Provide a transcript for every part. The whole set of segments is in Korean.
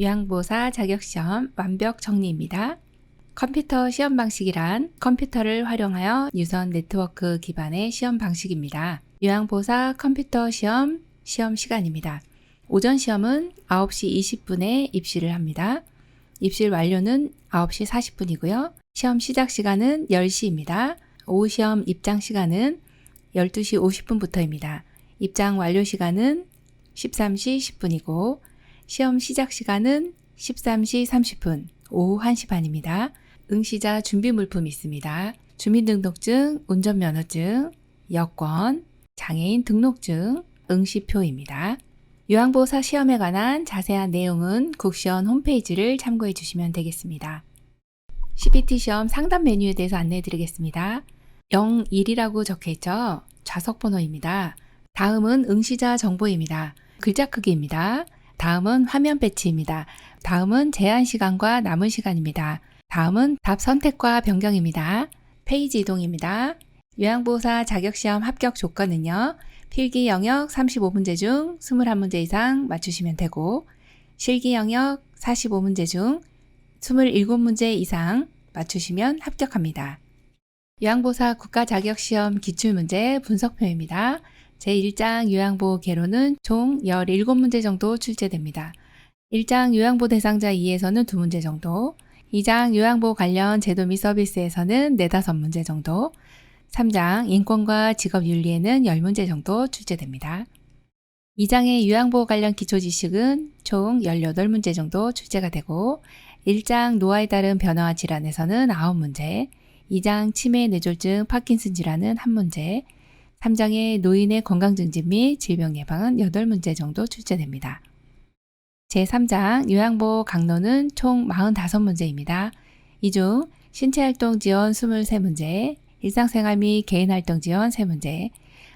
요양보호사 자격시험 완벽 정리입니다. 컴퓨터 시험 방식이란 컴퓨터를 활용하여 유선 네트워크 기반의 시험 방식입니다. 요양보호사 컴퓨터 시험 시간입니다. 오전 시험은 9시 20분에 입시를 합니다. 입실 완료는 9시 40분이고요. 시험 시작 시간은 10시입니다. 오후 시험 입장 시간은 12시 50분부터입니다. 입장 완료 시간은 13시 10분이고 시험 시작 시간은 13시 30분, 오후 1시 반입니다. 응시자 준비 물품이 있습니다. 주민등록증, 운전면허증, 여권, 장애인 등록증, 응시표입니다. 요양보호사 시험에 관한 자세한 내용은 국시원 홈페이지를 참고해 주시면 되겠습니다. CBT 시험 상담 메뉴에 대해서 안내해 드리겠습니다. 01이라고 적혀 있죠? 좌석 번호입니다. 다음은 응시자 정보입니다. 글자 크기입니다. 다음은 화면 배치입니다. 다음은 제한 시간과 남은 시간입니다. 다음은 답 선택과 변경입니다. 페이지 이동입니다. 요양보호사 자격시험 합격 조건은요. 필기 영역 35문제 중 21문제 이상 맞추시면 되고 실기 영역 45문제 중 27문제 이상 맞추시면 합격합니다. 요양보호사 국가자격시험 기출문제 분석표입니다. 제1장 요양보호 개론은 총 17문제 정도 출제됩니다. 1장 요양보호 대상자 2에서는 2문제 정도, 2장 요양보호 관련 제도 및 서비스에서는 4-5문제 정도, 3장 인권과 직업윤리에는 10문제 정도 출제됩니다. 2장의 요양보호 관련 기초지식은 총 18문제 정도 출제가 되고 1장 노화에 따른 변화와 질환에서는 9문제, 2장 치매, 뇌졸중, 파킨슨 질환은 1문제, 3장의 노인의 건강증진 및 질병 예방은 8문제 정도 출제됩니다. 제3장 요양보호 강론은 총 45문제입니다. 이 중 신체활동 지원 23문제, 일상생활 및 개인활동 지원 3문제,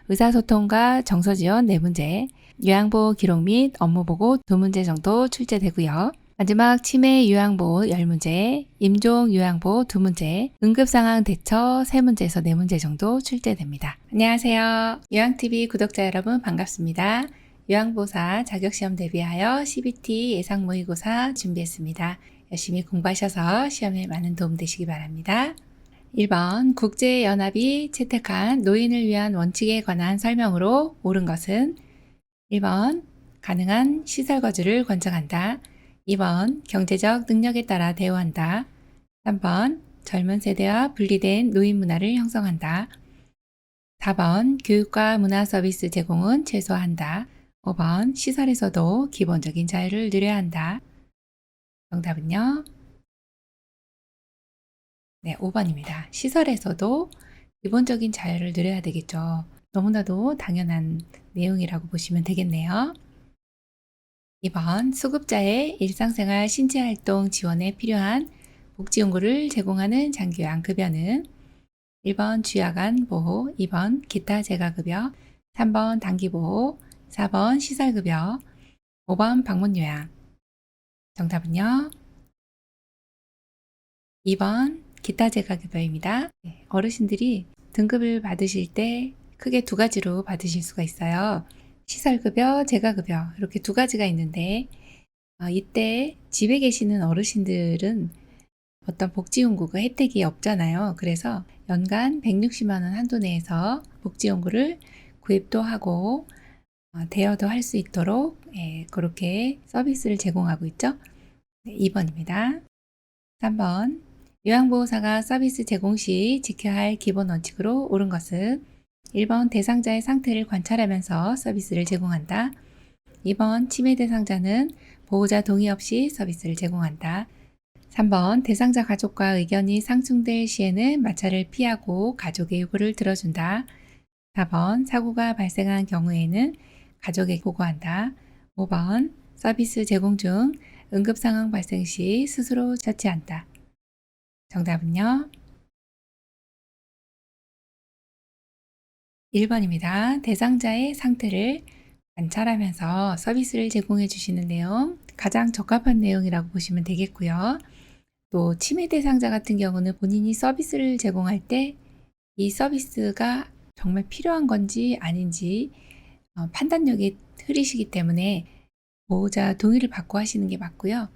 의사소통과 정서 지원 4문제, 요양보호 기록 및 업무보고 2문제 정도 출제되고요. 마지막 치매 요양보호 10문제, 임종 요양보호 2문제, 응급상황 대처 3문제에서 4문제 정도 출제됩니다. 안녕하세요. 요양TV 구독자 여러분 반갑습니다. 요양보호사 자격시험 대비하여 CBT 예상 모의고사 준비했습니다. 열심히 공부하셔서 시험에 많은 도움 되시기 바랍니다. 1번 국제연합이 채택한 노인을 위한 원칙에 관한 설명으로 옳은 것은 1번 가능한 시설 거주를 권장한다. 2번 경제적 능력에 따라 대우한다. 3번 젊은 세대와 분리된 노인 문화를 형성한다. 4번 교육과 문화 서비스 제공은 최소화한다. 5번 시설에서도 기본적인 자유를 누려야 한다. 정답은요? 네, 5번입니다. 시설에서도 기본적인 자유를 누려야 되겠죠. 너무나도 당연한 내용이라고 보시면 되겠네요. 2번 수급자의 일상생활 신체활동 지원에 필요한 복지용구를 제공하는 장기요양급여는 1번 주야간 보호, 2번 기타 재가급여, 3번 단기보호, 4번 시설급여, 5번 방문요양. 정답은요? 2번 기타 재가급여입니다. 어르신들이 등급을 받으실 때 크게 두 가지로 받으실 수가 있어요. 시설급여, 재가급여 이렇게 두 가지가 있는데 이때 집에 계시는 어르신들은 어떤 복지용구가 혜택이 없잖아요. 그래서 연간 160만 원 한도 내에서 복지용구를 구입도 하고 대여도 할 수 있도록 그렇게 서비스를 제공하고 있죠. 2번입니다. 3번 요양보호사가 서비스 제공 시 지켜야 할 기본 원칙으로 옳은 것은 1번 대상자의 상태를 관찰하면서 서비스를 제공한다. 2번 치매 대상자는 보호자 동의 없이 서비스를 제공한다. 3번 대상자 가족과 의견이 상충될 시에는 마찰을 피하고 가족의 요구를 들어준다. 4번 사고가 발생한 경우에는 가족에게 보고한다. 5번 서비스 제공 중 응급상황 발생 시 스스로 처치한다. 정답은요? 1번입니다. 대상자의 상태를 관찰하면서 서비스를 제공해 주시는 내용, 가장 적합한 내용이라고 보시면 되겠고요. 또 치매 대상자 같은 경우는 본인이 서비스를 제공할 때 이 서비스가 정말 필요한 건지 아닌지 판단력이 흐리시기 때문에 보호자 동의를 받고 하시는 게 맞고요.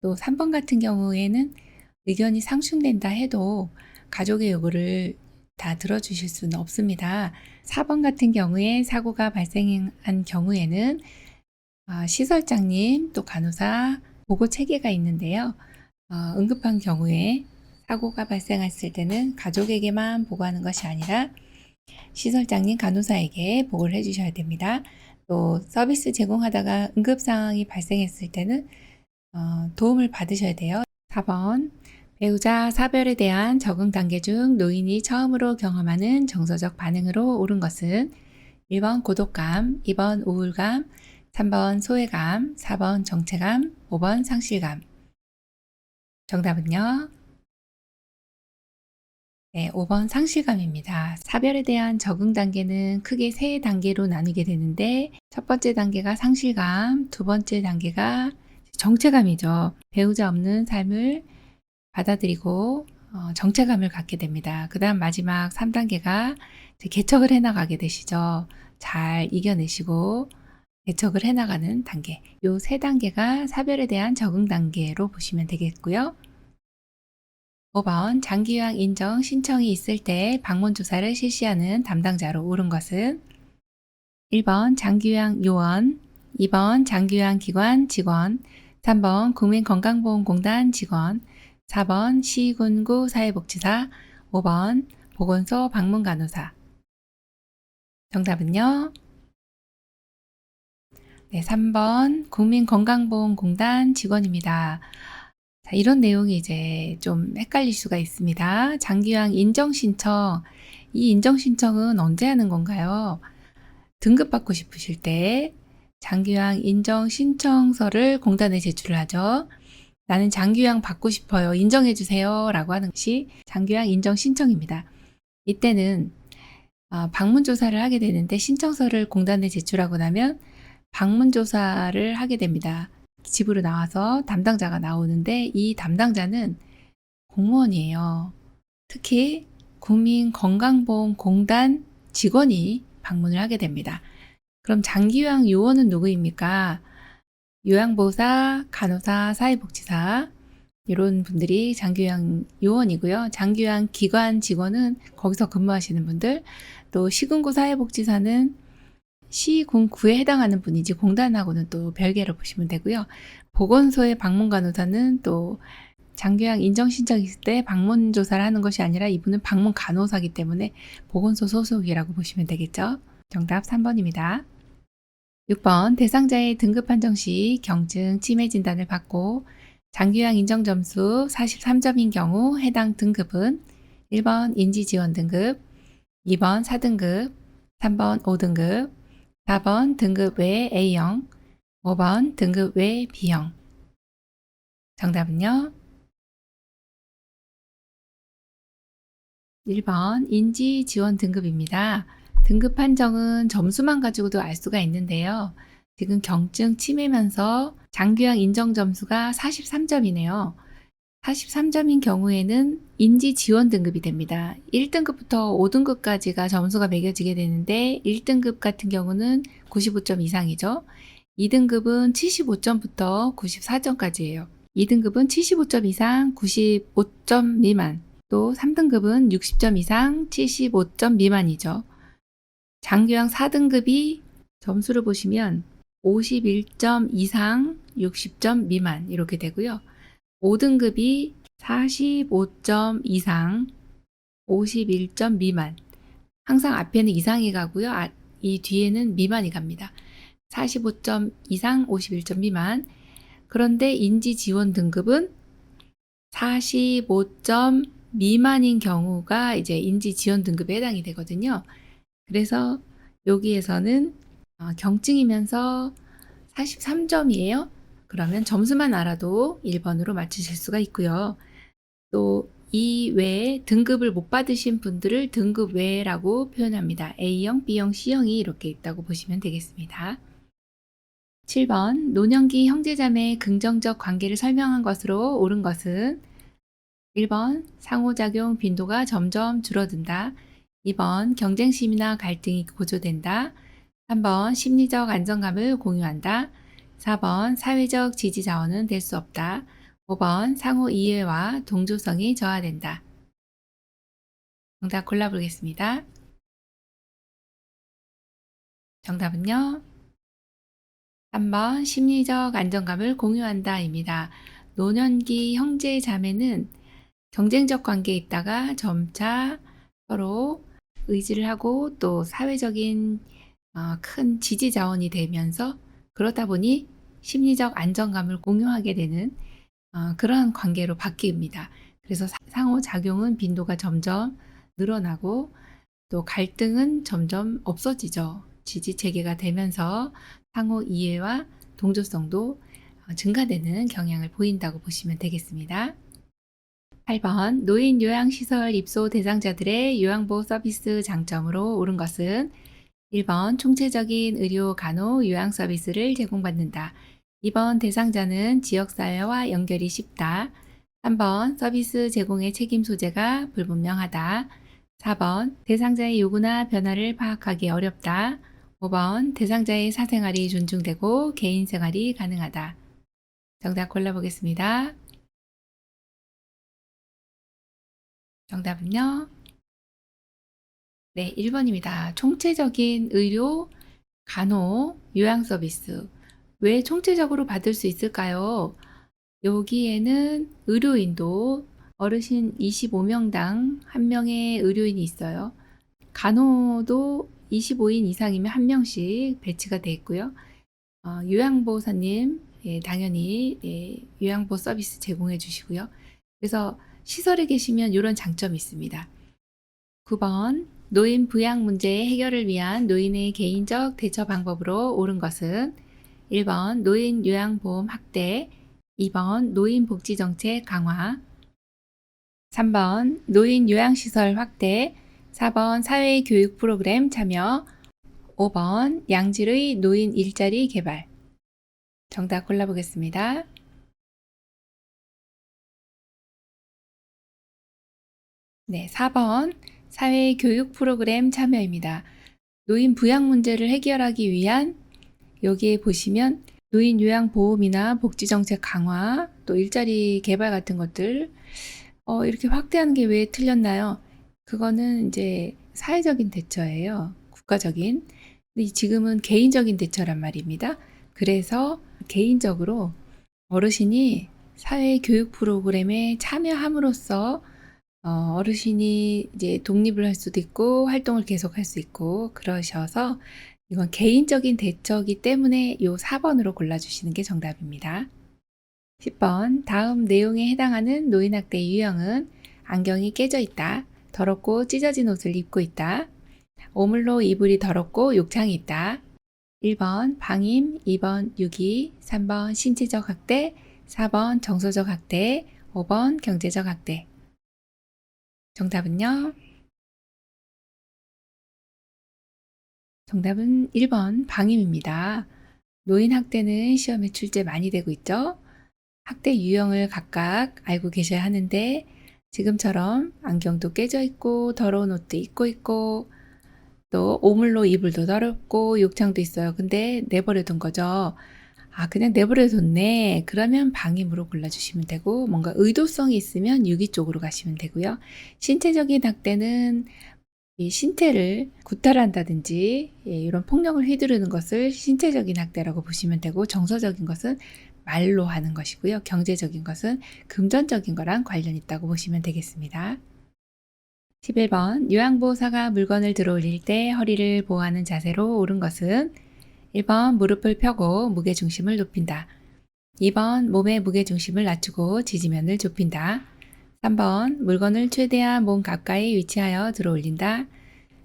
또 3번 같은 경우에는 의견이 상충된다 해도 가족의 요구를 다 들어주실 수는 없습니다. 4번 같은 경우에 사고가 발생한 경우에는 시설장님 또 간호사 보고 체계가 있는데요. 응급한 경우에 사고가 발생했을 때는 가족에게만 보고하는 것이 아니라 시설장님 간호사에게 보고를 해주셔야 됩니다. 또 서비스 제공하다가 응급 상황이 발생했을 때는 도움을 받으셔야 돼요. 4번 배우자 사별에 대한 적응 단계 중 노인이 처음으로 경험하는 정서적 반응으로 옳은 것은 1번 고독감, 2번 우울감, 3번 소외감, 4번 정체감, 5번 상실감. 정답은요? 네, 5번 상실감입니다. 사별에 대한 적응 단계는 크게 3단계로 나누게 되는데 첫 번째 단계가 상실감, 두 번째 단계가 정체감이죠. 배우자 없는 삶을 받아들이고 정체감을 갖게 됩니다. 그 다음 마지막 3단계가 개척을 해나가게 되시죠. 잘 이겨내시고 개척을 해나가는 단계. 요 3단계가 사별에 대한 적응 단계로 보시면 되겠고요. 5번 장기요양 인정 신청이 있을 때 방문 조사를 실시하는 담당자로 옳은 것은 1번 장기요양 요원, 2번 장기요양 기관 직원, 3번 국민건강보험공단 직원, 4번 시군구 사회복지사, 5번 보건소 방문간호사. 정답은요? 네, 3번 국민건강보험공단 직원입니다. 자, 이런 내용이 이제 좀 헷갈릴 수가 있습니다. 장기요양 인정신청, 이 인정신청은 언제 하는 건가요? 등급받고 싶으실 때 장기요양 인정신청서를 공단에 제출을 하죠. 나는 장기요양 받고 싶어요. 인정해주세요. 라고 하는 것이 장기요양 인정신청입니다. 이때는 방문조사를 하게 되는데 신청서를 공단에 제출하고 나면 방문조사를 하게 됩니다. 집으로 나와서 담당자가 나오는데 이 담당자는 공무원이에요. 특히 국민건강보험공단 직원이 방문을 하게 됩니다. 그럼 장기요양 요원은 누구입니까? 요양보호사, 간호사, 사회복지사 이런 분들이 장기요양 요원이고요. 장기요양 기관 직원은 거기서 근무하시는 분들, 또 시군구 사회복지사는 시군구에 해당하는 분이지 공단하고는 또 별개로 보시면 되고요. 보건소의 방문간호사는 또 장기요양 인정 신청이 있을 때 방문 조사를 하는 것이 아니라 이분은 방문 간호사이기 때문에 보건소 소속이라고 보시면 되겠죠. 정답 3번입니다. 6번 대상자의 등급 판정 시 경증 치매 진단을 받고 장기요양 인정 점수 43점인 경우 해당 등급은 1번 인지지원 등급, 2번 4등급, 3번 5등급, 4번 등급 외 A형, 5번 등급 외 B형. 정답은요? 1번 인지지원 등급입니다. 등급 판정은 점수만 가지고도 알 수가 있는데요. 지금 경증 치매면서 장기요양 인정 점수가 43점이네요. 43점인 경우에는 인지 지원 등급이 됩니다. 1등급부터 5등급까지가 점수가 매겨지게 되는데 1등급 같은 경우는 95점 이상이죠. 2등급은 75점부터 94점까지예요. 2등급은 75점 이상 95점 미만, 또 3등급은 60점 이상 75점 미만이죠. 장기요양 4등급이 점수를 보시면 51점 이상 60점 미만 이렇게 되고요. 5등급이 45점 이상 51점 미만. 항상 앞에는 이상이 가고요. 이 뒤에는 미만이 갑니다. 45점 이상 51점 미만. 그런데 인지 지원 등급은 45점 미만인 경우가 이제 인지 지원 등급에 해당이 되거든요. 그래서 여기에서는 경증이면서 43점이에요. 그러면 점수만 알아도 1번으로 맞추실 수가 있고요. 또 이 외에 등급을 못 받으신 분들을 등급 외라고 표현합니다. A형, B형, C형이 이렇게 있다고 보시면 되겠습니다. 7번 노년기 형제자매의 긍정적 관계를 설명한 것으로 옳은 것은 1번 상호작용 빈도가 점점 줄어든다. 2번 경쟁심이나 갈등이 고조된다. 3번 심리적 안정감을 공유한다. 4번 사회적 지지 자원은 될 수 없다. 5번 상호 이해와 동조성이 저하된다. 정답 골라보겠습니다. 정답은요. 3번 심리적 안정감을 공유한다입니다. 노년기 형제 자매는 경쟁적 관계에 있다가 점차 서로 의지를 하고 또 사회적인 큰 지지 자원이 되면서 그러다 보니 심리적 안정감을 공유하게 되는 그러한 관계로 바뀝니다. 그래서 상호작용은 빈도가 점점 늘어나고 또 갈등은 점점 없어지죠. 지지 체계가 되면서 상호 이해와 동조성도 증가되는 경향을 보인다고 보시면 되겠습니다. 8번 노인 요양시설 입소 대상자들의 요양보호 서비스 장점으로 옳은 것은 1번 총체적인 의료 간호 요양 서비스를 제공받는다. 2번 대상자는 지역사회와 연결이 쉽다. 3번 서비스 제공의 책임 소재가 불분명하다. 4번 대상자의 요구나 변화를 파악하기 어렵다. 5번 대상자의 사생활이 존중되고 개인 생활이 가능하다. 정답 골라보겠습니다. 정답은요. 네, 1번입니다. 총체적인 의료, 간호, 요양 서비스. 왜 총체적으로 받을 수 있을까요? 여기에는 의료인도 어르신 25명당 1명의 의료인이 있어요. 간호도 25인 이상이면 1명씩 배치가 되어 있고요. 요양보호사님, 당연히 요양보호 서비스 제공해 주시고요. 그래서 시설에 계시면 이런 장점이 있습니다. 9번 노인 부양 문제 해결을 위한 노인의 개인적 대처 방법으로 옳은 것은 1번 노인 요양보험 확대, 2번 노인 복지정책 강화, 3번 노인 요양시설 확대, 4번 사회교육 프로그램 참여, 5번 양질의 노인 일자리 개발. 정답 골라보겠습니다. 네, 4번 사회교육 프로그램 참여입니다. 노인 부양 문제를 해결하기 위한 여기에 보시면 노인 요양보험이나 복지정책 강화, 또 일자리 개발 같은 것들 이렇게 확대하는 게 왜 틀렸나요? 그거는 이제 사회적인 대처예요. 국가적인. 근데 지금은 개인적인 대처란 말입니다. 그래서 개인적으로 어르신이 사회교육 프로그램에 참여함으로써 어르신이 이제 독립을 할 수도 있고 활동을 계속할 수 있고 그러셔서 이건 개인적인 대처이기 때문에 요 4번으로 골라주시는 게 정답입니다. 10번 다음 내용에 해당하는 노인학대 유형은 안경이 깨져 있다. 더럽고 찢어진 옷을 입고 있다. 오물로 이불이 더럽고 욕창이 있다. 1번 방임, 2번 유기, 3번 신체적 학대, 4번 정서적 학대, 5번 경제적 학대. 정답은요? 정답은 1번 방임입니다. 노인 학대는 시험에 출제 많이 되고 있죠? 학대 유형을 각각 알고 계셔야 하는데 지금처럼 안경도 깨져 있고 더러운 옷도 입고 있고 또 오물로 이불도 더럽고 욕창도 있어요. 근데 내버려 둔 거죠. 그냥 내버려 뒀네. 그러면 방임으로 골라주시면 되고 뭔가 의도성이 있으면 유기 쪽으로 가시면 되고요. 신체적인 학대는 이 신체를 구탈한다든지 이런 폭력을 휘두르는 것을 신체적인 학대라고 보시면 되고 정서적인 것은 말로 하는 것이고요. 경제적인 것은 금전적인 거랑 관련 있다고 보시면 되겠습니다. 11번 요양보호사가 물건을 들어올릴 때 허리를 보호하는 자세로 옳은 것은 1번 무릎을 펴고 무게중심을 높인다. 2번 몸의 무게중심을 낮추고 지지면을 좁힌다. 3번 물건을 최대한 몸 가까이 위치하여 들어올린다.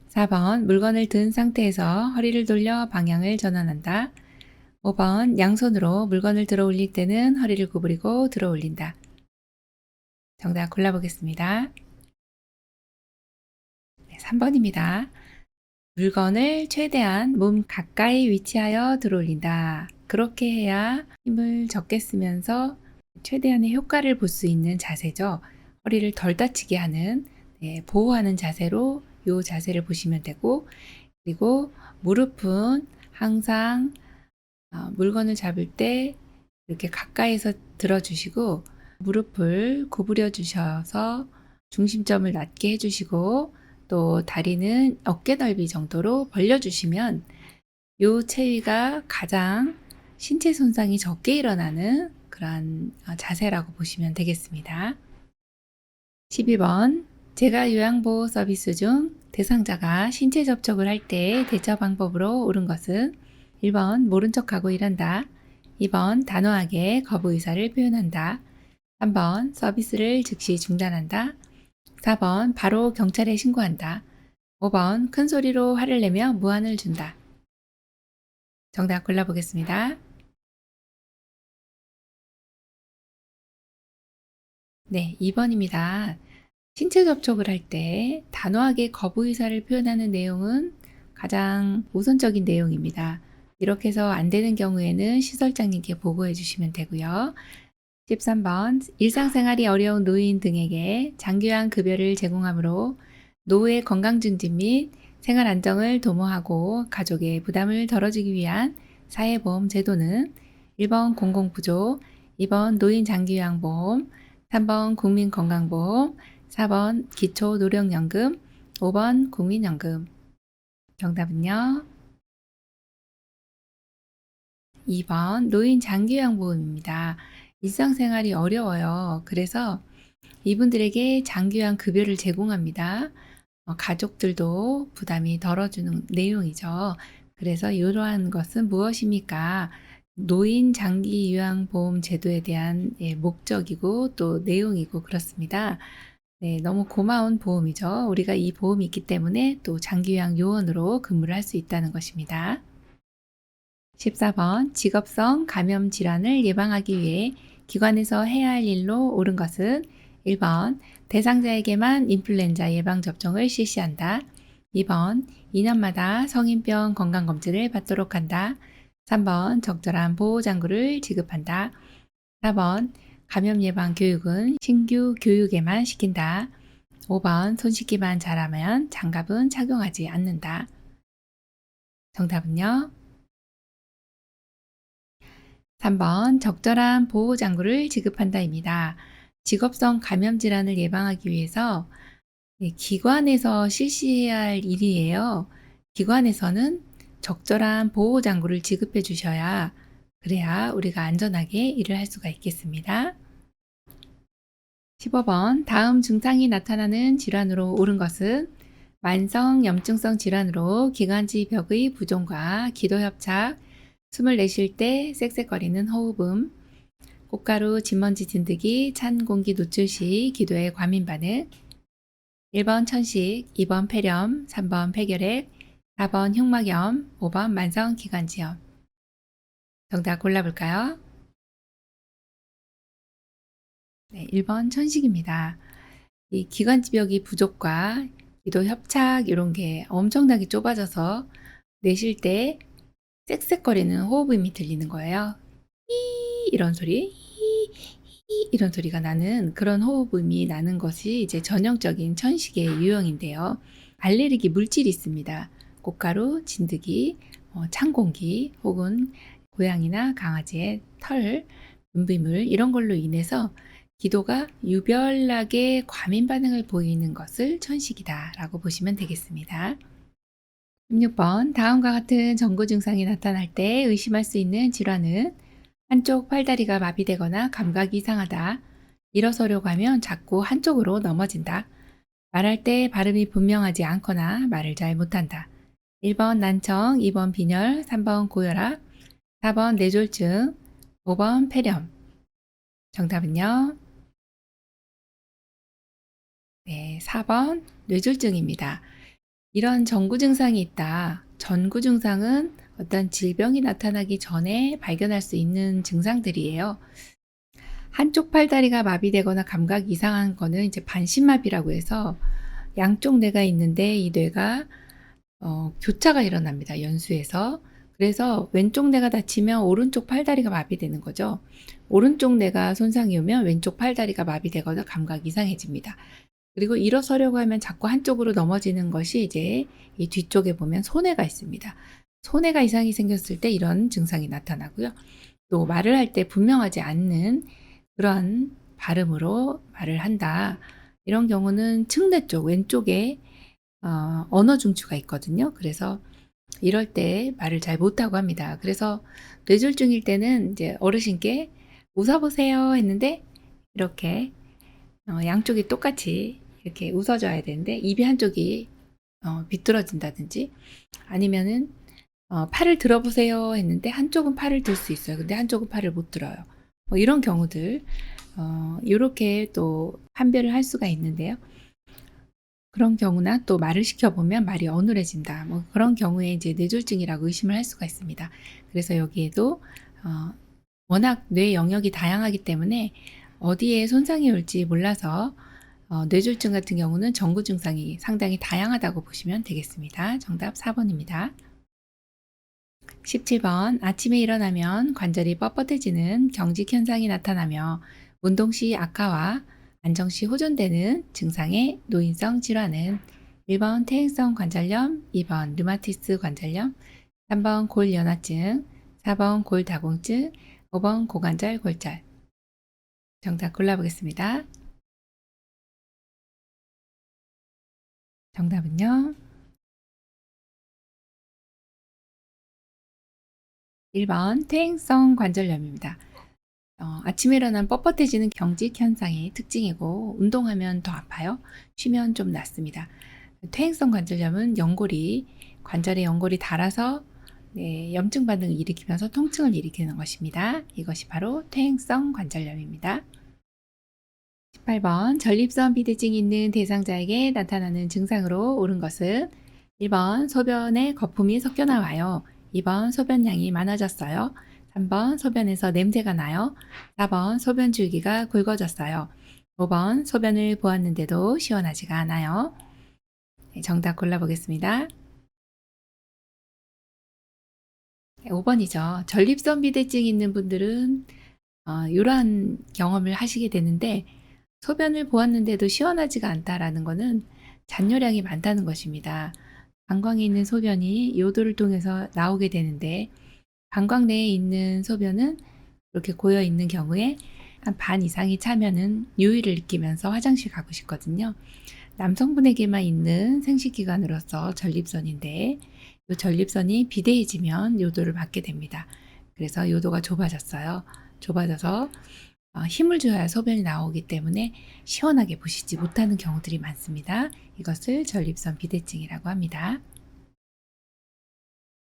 4번 물건을 든 상태에서 허리를 돌려 방향을 전환한다. 5번 양손으로 물건을 들어 올릴 때는 허리를 구부리고 들어 올린다. 정답 골라보겠습니다. 네, 3번입니다. 물건을 최대한 몸 가까이 위치하여 들어 올린다. 그렇게 해야 힘을 적게 쓰면서 최대한의 효과를 볼 수 있는 자세죠. 허리를 덜 다치게 하는 보호하는 자세로 이 자세를 보시면 되고 그리고 무릎은 항상 물건을 잡을 때 이렇게 가까이서 들어주시고 무릎을 구부려 주셔서 중심점을 낮게 해주시고 또 다리는 어깨 넓이 정도로 벌려주시면 요 체위가 가장 신체 손상이 적게 일어나는 그러한 자세라고 보시면 되겠습니다. 12번 제가 요양보호 서비스 중 대상자가 신체 접촉을 할 때 대처 방법으로 옳은 것은 1번 모른 척하고 일한다. 2번 단호하게 거부 의사를 표현한다. 3번 서비스를 즉시 중단한다. 4번 바로 경찰에 신고한다. 5번 큰 소리로 화를 내며 무안을 준다. 정답 골라보겠습니다. 네, 2번입니다. 신체 접촉을 할 때 단호하게 거부 의사를 표현하는 내용은 가장 우선적인 내용입니다. 이렇게 해서 안 되는 경우에는 시설장님께 보고해 주시면 되고요. 13번 일상생활이 어려운 노인 등에게 장기요양 급여를 제공하므로 노후의 건강 증진 및 생활 안정을 도모하고 가족의 부담을 덜어주기 위한 사회보험 제도는 1번 공공부조, 2번 노인 장기요양보험, 3번 국민건강보험, 4번 기초노령연금, 5번 국민연금. 정답은요? 2번 노인 장기요양보험입니다. 일상생활이 어려워요. 그래서 이분들에게 장기요양 급여를 제공합니다. 가족들도 부담이 덜어주는 내용이죠. 그래서 이러한 것은 무엇입니까? 노인 장기요양보험 제도에 대한 목적이고 또 내용이고 그렇습니다. 네, 너무 고마운 보험이죠. 우리가 이 보험이 있기 때문에 또 장기요양 요원으로 근무를 할 수 있다는 것입니다. 14번 직업성 감염 질환을 예방하기 위해 기관에서 해야 할 일로 옳은 것은 1번 대상자에게만 인플루엔자 예방접종을 실시한다. 2번 2년마다 성인병 건강검진을 받도록 한다. 3번 적절한 보호장구를 지급한다. 4번 감염 예방 교육은 신규 교육에만 시킨다. 5번 손 씻기만 잘하면 장갑은 착용하지 않는다. 정답은요? 3번 적절한 보호장구를 지급한다입니다. 직업성 감염 질환을 예방하기 위해서 기관에서 실시해야 할 일이에요. 기관에서는 적절한 보호장구를 지급해 주셔야 그래야 우리가 안전하게 일을 할 수가 있겠습니다. 15번 다음 증상이 나타나는 질환으로 옳은 것은 만성 염증성 질환으로 기관지 벽의 부종과 기도협착, 숨을 내쉴 때 쌕쌕거리는 호흡음, 꽃가루 진먼지 진드기, 찬 공기 노출 시 기도의 과민 반응, 1번 천식, 2번 폐렴, 3번 폐결핵, 4번 흉막염, 5번 만성 기관지염. 정답 골라볼까요? 네, 1번 천식입니다. 이 기관지벽이 부족과 기도 협착 이런 게 엄청나게 좁아져서 내쉴 때 쌕쌕거리는 호흡음이 들리는 거예요. 이런 소리, 이런 소리가 나는 그런 호흡음이 나는 것이 이제 전형적인 천식의 유형인데요. 알레르기 물질이 있습니다. 꽃가루, 진드기, 찬 공기 혹은 고양이나 강아지의 털, 분비물 이런 걸로 인해서 기도가 유별나게 과민 반응을 보이는 것을 천식이다 라고 보시면 되겠습니다. 16번 다음과 같은 전구 증상이 나타날 때 의심할 수 있는 질환은 한쪽 팔다리가 마비되거나 감각이 이상하다. 일어서려고 하면 자꾸 한쪽으로 넘어진다. 말할 때 발음이 분명하지 않거나 말을 잘 못한다. 1번 난청, 2번 빈혈, 3번 고혈압, 4번 뇌졸중, 5번 폐렴. 정답은요? 네, 4번 뇌졸중입니다. 이런 전구 증상이 있다. 전구 증상은 어떤 질병이 나타나기 전에 발견할 수 있는 증상들이에요. 한쪽 팔다리가 마비되거나 감각이 이상한 거는 이제 반신마비라고 해서 양쪽 뇌가 있는데 이 뇌가 교차가 일어납니다. 연수에서. 그래서 왼쪽 뇌가 다치면 오른쪽 팔다리가 마비되는 거죠. 오른쪽 뇌가 손상이 오면 왼쪽 팔다리가 마비되거나 감각이 이상해집니다. 그리고 일어서려고 하면 자꾸 한쪽으로 넘어지는 것이 이제 이 뒤쪽에 보면 소뇌가 있습니다. 손해가 이상이 생겼을 때 이런 증상이 나타나고요. 또 말을 할 때 분명하지 않는 그런 발음으로 말을 한다. 이런 경우는 측내 쪽 왼쪽에 언어 중추가 있거든요. 그래서 이럴 때 말을 잘 못하고 합니다. 그래서 뇌졸중일 때는 이제 어르신께 웃어보세요 했는데 이렇게 양쪽이 똑같이 이렇게 웃어줘야 되는데 입이 한쪽이 비뚤어진다든지 아니면은 팔을 들어보세요 했는데 한쪽은 팔을 들 수 있어요. 근데 한쪽은 팔을 못 들어요. 뭐 이런 경우들 이렇게 또 판별을 할 수가 있는데요. 그런 경우나 또 말을 시켜보면 말이 어눌해진다. 뭐 그런 경우에 이제 뇌졸중이라고 의심을 할 수가 있습니다. 그래서 여기에도 워낙 뇌 영역이 다양하기 때문에 어디에 손상이 올지 몰라서 뇌졸중 같은 경우는 전구 증상이 상당히 다양하다고 보시면 되겠습니다. 정답 4번입니다. 17번 아침에 일어나면 관절이 뻣뻣해지는 경직 현상이 나타나며 운동 시 악화와 안정 시 호전되는 증상의 노인성 질환은 1번 퇴행성 관절염, 2번 류마티스 관절염, 3번 골연화증, 4번 골다공증, 5번 고관절 골절. 정답 골라보겠습니다. 정답은요. 1번 퇴행성 관절염입니다. 아침에 일어나면 뻣뻣해지는 경직 현상이 특징이고 운동하면 더 아파요. 쉬면 좀 낫습니다. 퇴행성 관절염은 관절의 연골이 닳아서 염증 반응을 일으키면서 통증을 일으키는 것입니다. 이것이 바로 퇴행성 관절염입니다. 18번 전립선 비대증이 있는 대상자에게 나타나는 증상으로 옳은 것은 1번 소변에 거품이 섞여 나와요. 2번 소변량이 많아졌어요. 3번 소변에서 냄새가 나요. 4번 소변 줄기가 굵어졌어요. 5번 소변을 보았는데도 시원하지가 않아요. 정답 골라보겠습니다. 5번이죠. 전립선 비대증이 있는 분들은 이러한 경험을 하시게 되는데 소변을 보았는데도 시원하지가 않다라는 것은 잔뇨량이 많다는 것입니다. 방광에 있는 소변이 요도를 통해서 나오게 되는데 방광 내에 있는 소변은 이렇게 고여 있는 경우에 한 반 이상이 차면은 유의를 느끼면서 화장실 가고 싶거든요. 남성분에게만 있는 생식기관으로서 전립선인데 이 전립선이 비대해지면 요도를 받게 됩니다. 그래서 요도가 좁아졌어요. 좁아져서 힘을 줘야 소변이 나오기 때문에 시원하게 보시지 못하는 경우들이 많습니다. 이것을 전립선 비대증이라고 합니다.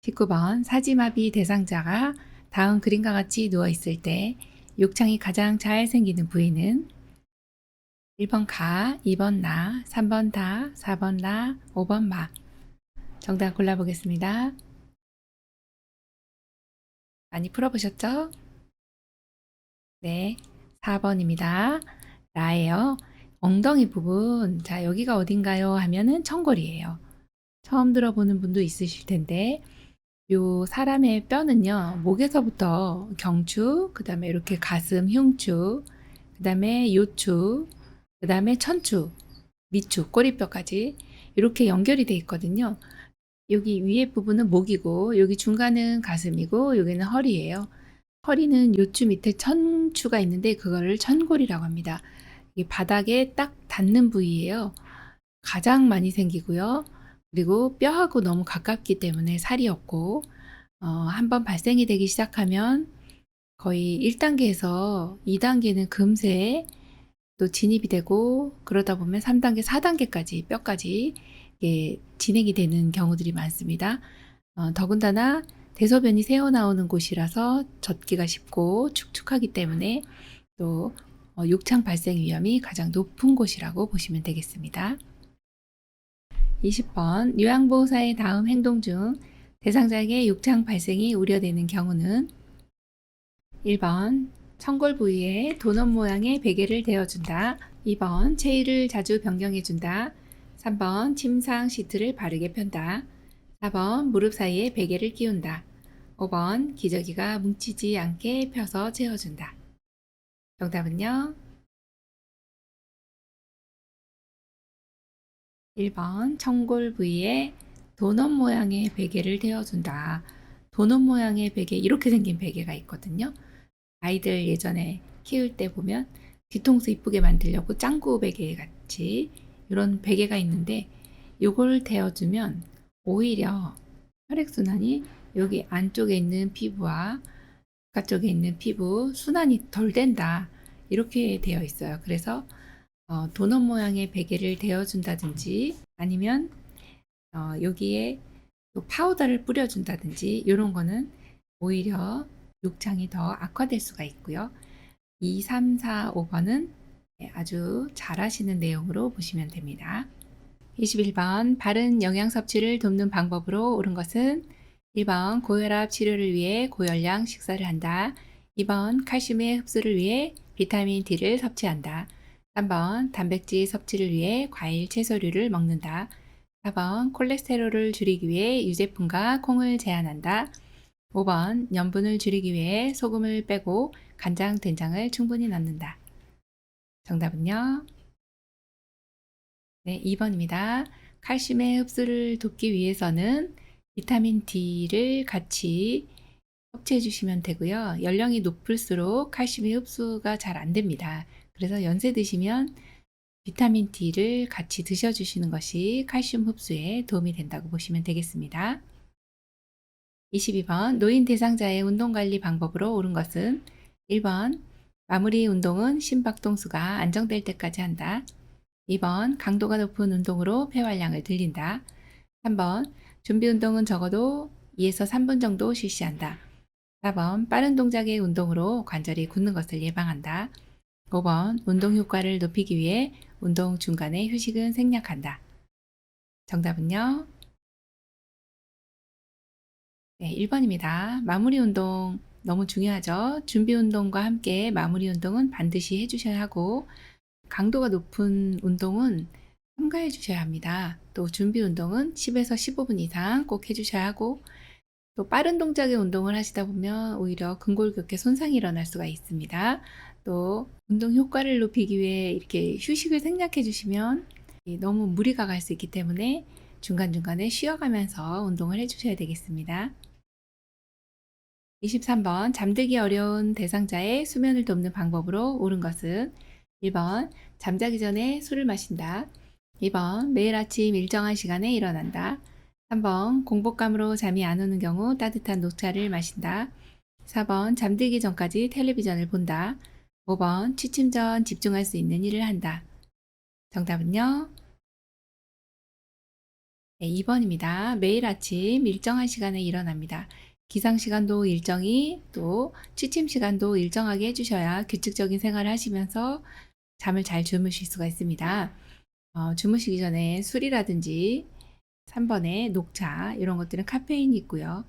19번 사지마비 대상자가 다음 그림과 같이 누워있을 때 욕창이 가장 잘 생기는 부위는 1번 가, 2번 나, 3번 다, 4번 나, 5번 마. 정답 골라보겠습니다. 많이 풀어보셨죠? 네, 4번입니다. 라예요. 엉덩이 부분, 자 여기가 어딘가요? 하면은 청골이에요. 처음 들어보는 분도 있으실 텐데 요 사람의 뼈는요 목에서부터 경추, 그 다음에 이렇게 가슴, 흉추, 그 다음에 요추, 그 다음에 천추, 밑추, 꼬리뼈까지 이렇게 연결이 돼 있거든요. 여기 위에 부분은 목이고 여기 중간은 가슴이고 여기는 허리예요. 허리는 요추 밑에 천추가 있는데 그거를 천골이라고 합니다. 이게 바닥에 딱 닿는 부위예요. 가장 많이 생기고요. 그리고 뼈하고 너무 가깝기 때문에 살이 없고 한번 발생이 되기 시작하면 거의 1단계에서 2단계는 금세 또 진입이 되고 그러다 보면 3단계, 4단계까지 뼈까지 진행이 되는 경우들이 많습니다. 더군다나 대소변이 새어나오는 곳이라서 젖기가 쉽고 축축하기 때문에 또 욕창 발생 위험이 가장 높은 곳이라고 보시면 되겠습니다. 20번 요양보호사의 다음 행동 중 대상자에게 욕창 발생이 우려되는 경우는 1번 청골 부위에 도넛 모양의 베개를 대어준다. 2번 체위를 자주 변경해준다. 3번 침상 시트를 바르게 편다. 4번 무릎 사이에 베개를 끼운다. 5번 기저귀가 뭉치지 않게 펴서 채워준다. 정답은요? 1번 청골 부위에 도넛 모양의 베개를 대어준다. 도넛 모양의 베개, 이렇게 생긴 베개가 있거든요. 아이들 예전에 키울 때 보면 뒤통수 이쁘게 만들려고 짱구 베개 같이 이런 베개가 있는데, 요걸 대어주면 오히려 혈액순환이 여기 안쪽에 있는 피부와 바깥쪽에 있는 피부 순환이 덜 된다, 이렇게 되어 있어요. 그래서 도넛 모양의 베개를 대어준다든지, 아니면 여기에 또 파우더를 뿌려준다든지, 이런 거는 오히려 욕창이 더 악화될 수가 있고요. 2, 3, 4, 5번은 아주 잘하시는 내용으로 보시면 됩니다. 21번 바른 영양 섭취를 돕는 방법으로 옳은 것은 1번 고혈압 치료를 위해 고열량 식사를 한다. 2번 칼슘의 흡수를 위해 비타민 D를 섭취한다. 3번 단백질 섭취를 위해 과일 채소류를 먹는다. 4번 콜레스테롤을 줄이기 위해 유제품과 콩을 제한한다. 5번 염분을 줄이기 위해 소금을 빼고 간장, 된장을 충분히 넣는다. 정답은요? 네, 2번입니다. 칼슘의 흡수를 돕기 위해서는 비타민 D를 같이 섭취해 주시면 되고요. 연령이 높을수록 칼슘이 흡수가 잘 안 됩니다. 그래서 연세 드시면 비타민 D를 같이 드셔주시는 것이 칼슘 흡수에 도움이 된다고 보시면 되겠습니다. 22번 노인 대상자의 운동관리 방법으로 옳은 것은 1번 마무리 운동은 심박동수가 안정될 때까지 한다. 2번 강도가 높은 운동으로 폐활량을 늘린다. 3번 준비 운동은 적어도 2에서 3분 정도 실시한다. 4번 빠른 동작의 운동으로 관절이 굳는 것을 예방한다. 5번 운동 효과를 높이기 위해 운동 중간에 휴식은 생략한다. 정답은요? 네, 1번입니다. 마무리 운동 너무 중요하죠. 준비 운동과 함께 마무리 운동은 반드시 해주셔야 하고, 강도가 높은 운동은 삼가해 주셔야 합니다. 또 준비 운동은 10에서 15분 이상 꼭 해주셔야 하고, 또 빠른 동작의 운동을 하시다 보면 오히려 근골격계 손상이 일어날 수가 있습니다. 또 운동 효과를 높이기 위해 이렇게 휴식을 생략해 주시면 너무 무리가 갈 수 있기 때문에 중간중간에 쉬어가면서 운동을 해주셔야 되겠습니다. 23번 잠들기 어려운 대상자의 수면을 돕는 방법으로 옳은 것은 1번 잠자기 전에 술을 마신다. 2번 매일 아침 일정한 시간에 일어난다. 3번 공복감으로 잠이 안 오는 경우 따뜻한 녹차를 마신다. 4번 잠들기 전까지 텔레비전을 본다. 5번 취침 전 집중할 수 있는 일을 한다. 정답은요? 네, 2번입니다. 매일 아침 일정한 시간에 일어납니다. 기상 시간도 일정히, 또 취침 시간도 일정하게 해주셔야 규칙적인 생활을 하시면서 잠을 잘 주무실 수가 있습니다. 주무시기 전에 술이라든지 3번에 녹차, 이런 것들은 카페인이 있고요.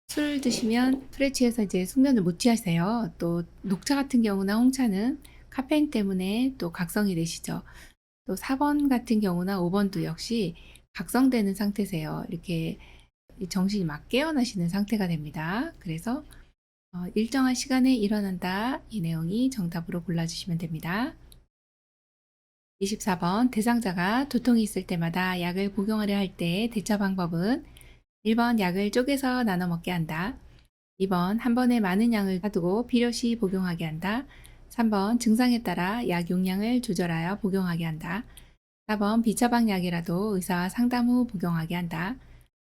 술 드시면 술에 취해서 이제 숙면을 못 취하세요. 또 녹차 같은 경우나 홍차는 카페인 때문에 또 각성이 되시죠. 또 4번 같은 경우나 5번도 역시 각성되는 상태세요. 이렇게 정신이 막 깨어나시는 상태가 됩니다. 그래서 일정한 시간에 일어난다, 이 내용이 정답으로 골라주시면 됩니다. 24번 대상자가 두통이 있을 때마다 약을 복용하려 할 때 대처 방법은 1번 약을 쪼개서 나눠 먹게 한다. 2번 한 번에 많은 양을 사두고 필요시 복용하게 한다. 3번 증상에 따라 약 용량을 조절하여 복용하게 한다. 4번 비처방 약이라도 의사와 상담 후 복용하게 한다.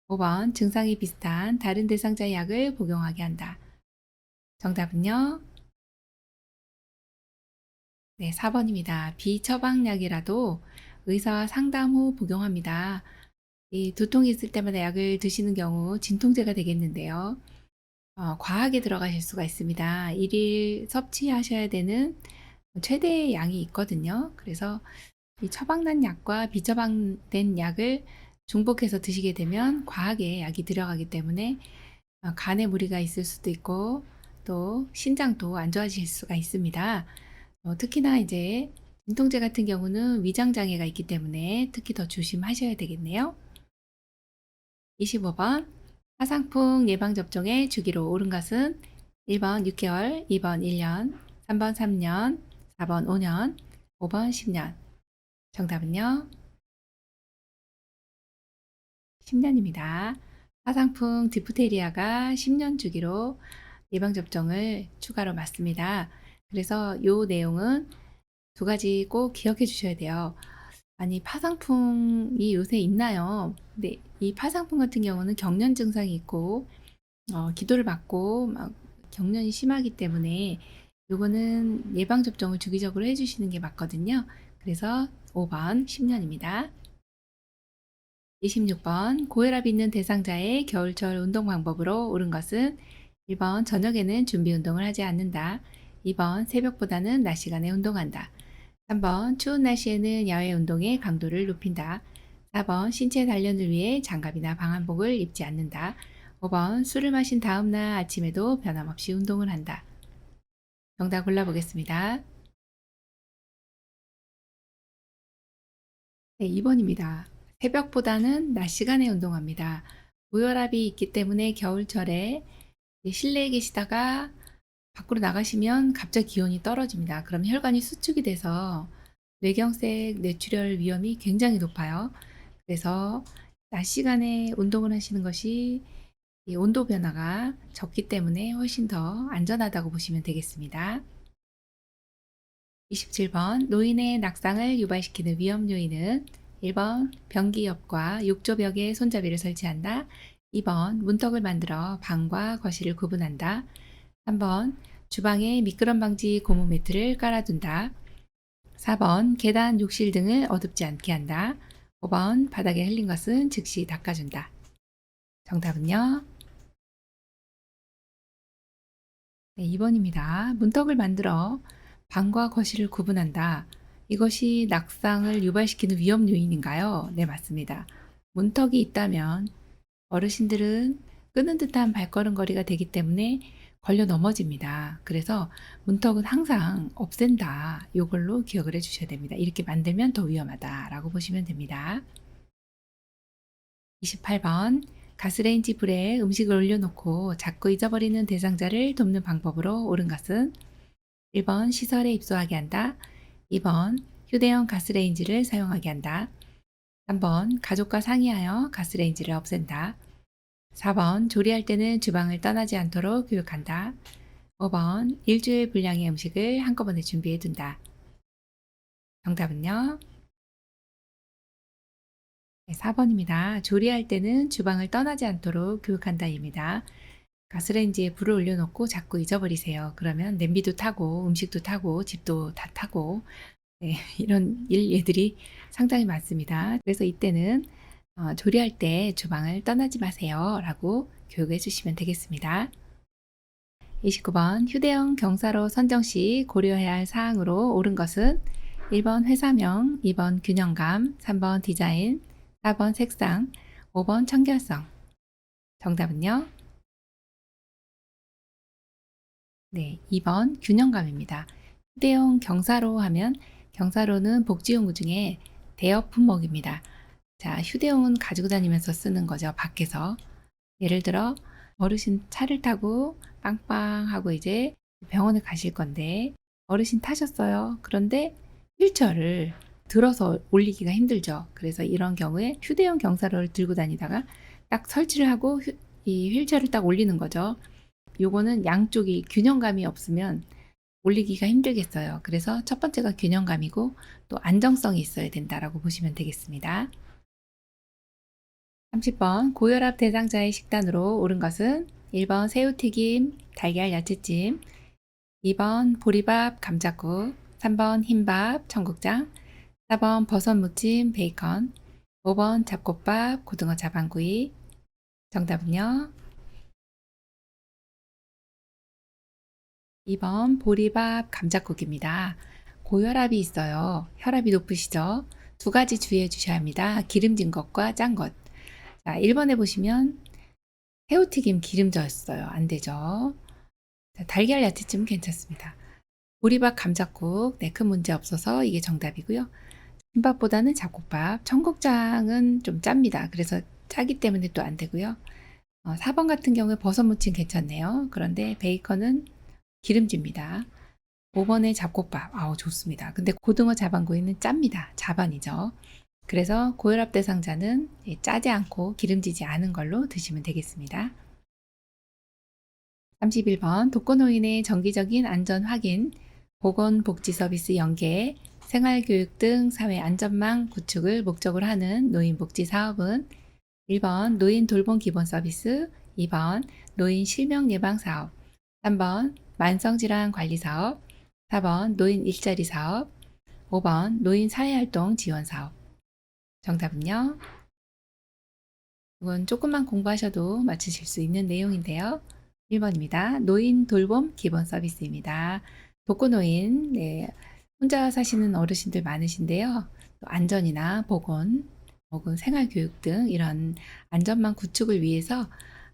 5번 증상이 비슷한 다른 대상자의 약을 복용하게 한다. 정답은요? 네, 4번입니다. 비처방약이라도 의사와 상담 후 복용합니다. 이 두통이 있을 때마다 약을 드시는 경우 진통제가 되겠는데요. 과하게 들어가실 수가 있습니다. 일일 섭취하셔야 되는 최대의 양이 있거든요. 그래서 이 처방난 약과 비처방된 약을 중복해서 드시게 되면 과하게 약이 들어가기 때문에 간에 무리가 있을 수도 있고, 또 신장도 안 좋아질 수가 있습니다. 특히나 이제 진통제 같은 경우는 위장 장애가 있기 때문에 특히 더 조심하셔야 되겠네요. 25번 화상풍 예방접종의 주기로 옳은 것은 1번 6개월, 2번 1년, 3번 3년, 4번 5년, 5번 10년. 정답은요? 10년입니다. 화상풍 디프테리아가 10년 주기로 예방접종을 추가로 맞습니다. 그래서 이 내용은 두 가지 꼭 기억해 주셔야 돼요. 아니, 파상풍이 요새 있나요? 근데 이 파상풍 같은 경우는 경련 증상이 있고, 기도를 받고 막 경련이 심하기 때문에 요거는 예방접종을 주기적으로 해주시는 게 맞거든요. 그래서 5번 10년입니다. 26번 고혈압 있는 대상자의 겨울철 운동 방법으로 옳은 것은 1번 저녁에는 준비 운동을 하지 않는다. 2번 새벽보다는 낮 시간에 운동한다. 3번 추운 날씨에는 야외 운동의 강도를 높인다. 4번 신체 단련을 위해 장갑이나 방한복을 입지 않는다. 5번 술을 마신 다음날 아침에도 변함없이 운동을 한다. 정답 골라보겠습니다. 네, 2번입니다. 새벽보다는 낮 시간에 운동합니다. 고혈압이 있기 때문에 겨울철에 실내에 계시다가 밖으로 나가시면 갑자기 기온이 떨어집니다. 그럼 혈관이 수축이 돼서 뇌경색, 뇌출혈 위험이 굉장히 높아요. 그래서 낮 시간에 운동을 하시는 것이 이 온도 변화가 적기 때문에 훨씬 더 안전하다고 보시면 되겠습니다. 27번 노인의 낙상을 유발시키는 위험 요인은 1번 변기 옆과 욕조벽에 손잡이를 설치한다. 2번 문턱을 만들어 방과 거실을 구분한다. 3번 주방에 미끄럼 방지 고무 매트를 깔아둔다. 4번 계단, 욕실 등을 어둡지 않게 한다. 5번 바닥에 흘린 것은 즉시 닦아준다. 정답은요? 네, 2번입니다. 문턱을 만들어 방과 거실을 구분한다. 이것이 낙상을 유발시키는 위험 요인인가요? 네, 맞습니다. 문턱이 있다면 어르신들은 끄는 듯한 발걸음거리가 되기 때문에 걸려 넘어집니다. 그래서 문턱은 항상 없앤다. 이걸로 기억을 해주셔야 됩니다. 이렇게 만들면 더 위험하다라고 보시면 됩니다. 28번 가스레인지 불에 음식을 올려놓고 자꾸 잊어버리는 대상자를 돕는 방법으로 옳은 것은 1번 시설에 입소하게 한다. 2번 휴대용 가스레인지를 사용하게 한다. 3번 가족과 상의하여 가스레인지를 없앤다. 4번 조리할 때는 주방을 떠나지 않도록 교육한다. 5번 일주일 분량의 음식을 한꺼번에 준비해 둔다. 정답은요? 네, 4번입니다. 조리할 때는 주방을 떠나지 않도록 교육한다입니다. 가스레인지에 불을 올려놓고 자꾸 잊어버리세요. 그러면 냄비도 타고 음식도 타고 집도 다 타고 네, 이런 예들이 상당히 많습니다. 그래서 이때는 조리할 때 주방을 떠나지 마세요 라고 교육해 주시면 되겠습니다. 29번 휴대용 경사로 선정 시 고려해야 할 사항으로 옳은 것은 1번 회사명, 2번 균형감, 3번 디자인, 4번 색상, 5번 청결성. 정답은요? 네, 2번 균형감입니다. 휴대용 경사로 하면 경사로는 복지용구 중에 대여 품목입니다. 자, 휴대용은 가지고 다니면서 쓰는 거죠. 밖에서. 예를 들어 어르신 차를 타고 빵빵하고 이제 병원에 가실 건데 어르신 타셨어요. 그런데 휠체어를 들어서 올리기가 힘들죠. 그래서 이런 경우에 휴대용 경사로를 들고 다니다가 딱 설치를 하고 이 휠체어를 딱 올리는 거죠. 요거는 양쪽이 균형감이 없으면 올리기가 힘들겠어요. 그래서 첫 번째가 균형감이고 또 안정성이 있어야 된다라고 보시면 되겠습니다. 30번 고혈압 대상자의 식단으로 옳은 것은 1번 새우튀김, 달걀 야채찜, 2번 보리밥, 감자국, 3번 흰밥, 청국장, 4번 버섯 무침, 베이컨, 5번 잡곡밥, 고등어 자반구이. 정답은요? 2번 보리밥, 감자국입니다. 고혈압이 있어요. 혈압이 높으시죠? 두 가지 주의해 주셔야 합니다. 기름진 것과 짠 것. 자, 1번에 보시면 새우튀김 기름졌어요. 안 되죠. 자, 달걀 야채찜 괜찮습니다. 보리밥 감자국, 네, 큰 문제 없어서 이게 정답이고요. 김밥보다는 잡곡밥, 청국장은 좀 짭니다. 그래서 짜기 때문에 또 안 되고요. 4번 같은 경우에 버섯 무침 괜찮네요. 그런데 베이컨은 기름집니다. 5번에 잡곡밥, 아우 좋습니다. 근데 고등어 자반구이는 짭니다. 자반이죠. 그래서 고혈압 대상자는 짜지 않고 기름지지 않은 걸로 드시면 되겠습니다. 31번 독거노인의 정기적인 안전 확인, 보건복지 서비스 연계, 생활교육 등 사회 안전망 구축을 목적으로 하는 노인복지 사업은 1번 노인 돌봄 기본 서비스, 2번 노인 실명 예방 사업, 3번 만성질환 관리 사업, 4번 노인 일자리 사업, 5번 노인 사회활동 지원 사업. 정답은요. 이건 조금만 공부하셔도 맞추실 수 있는 내용인데요. 1번입니다. 노인 돌봄 기본 서비스입니다. 독거노인, 혼자 사시는 어르신들 많으신데요. 또 안전이나 보건, 혹은 생활교육 등 이런 안전망 구축을 위해서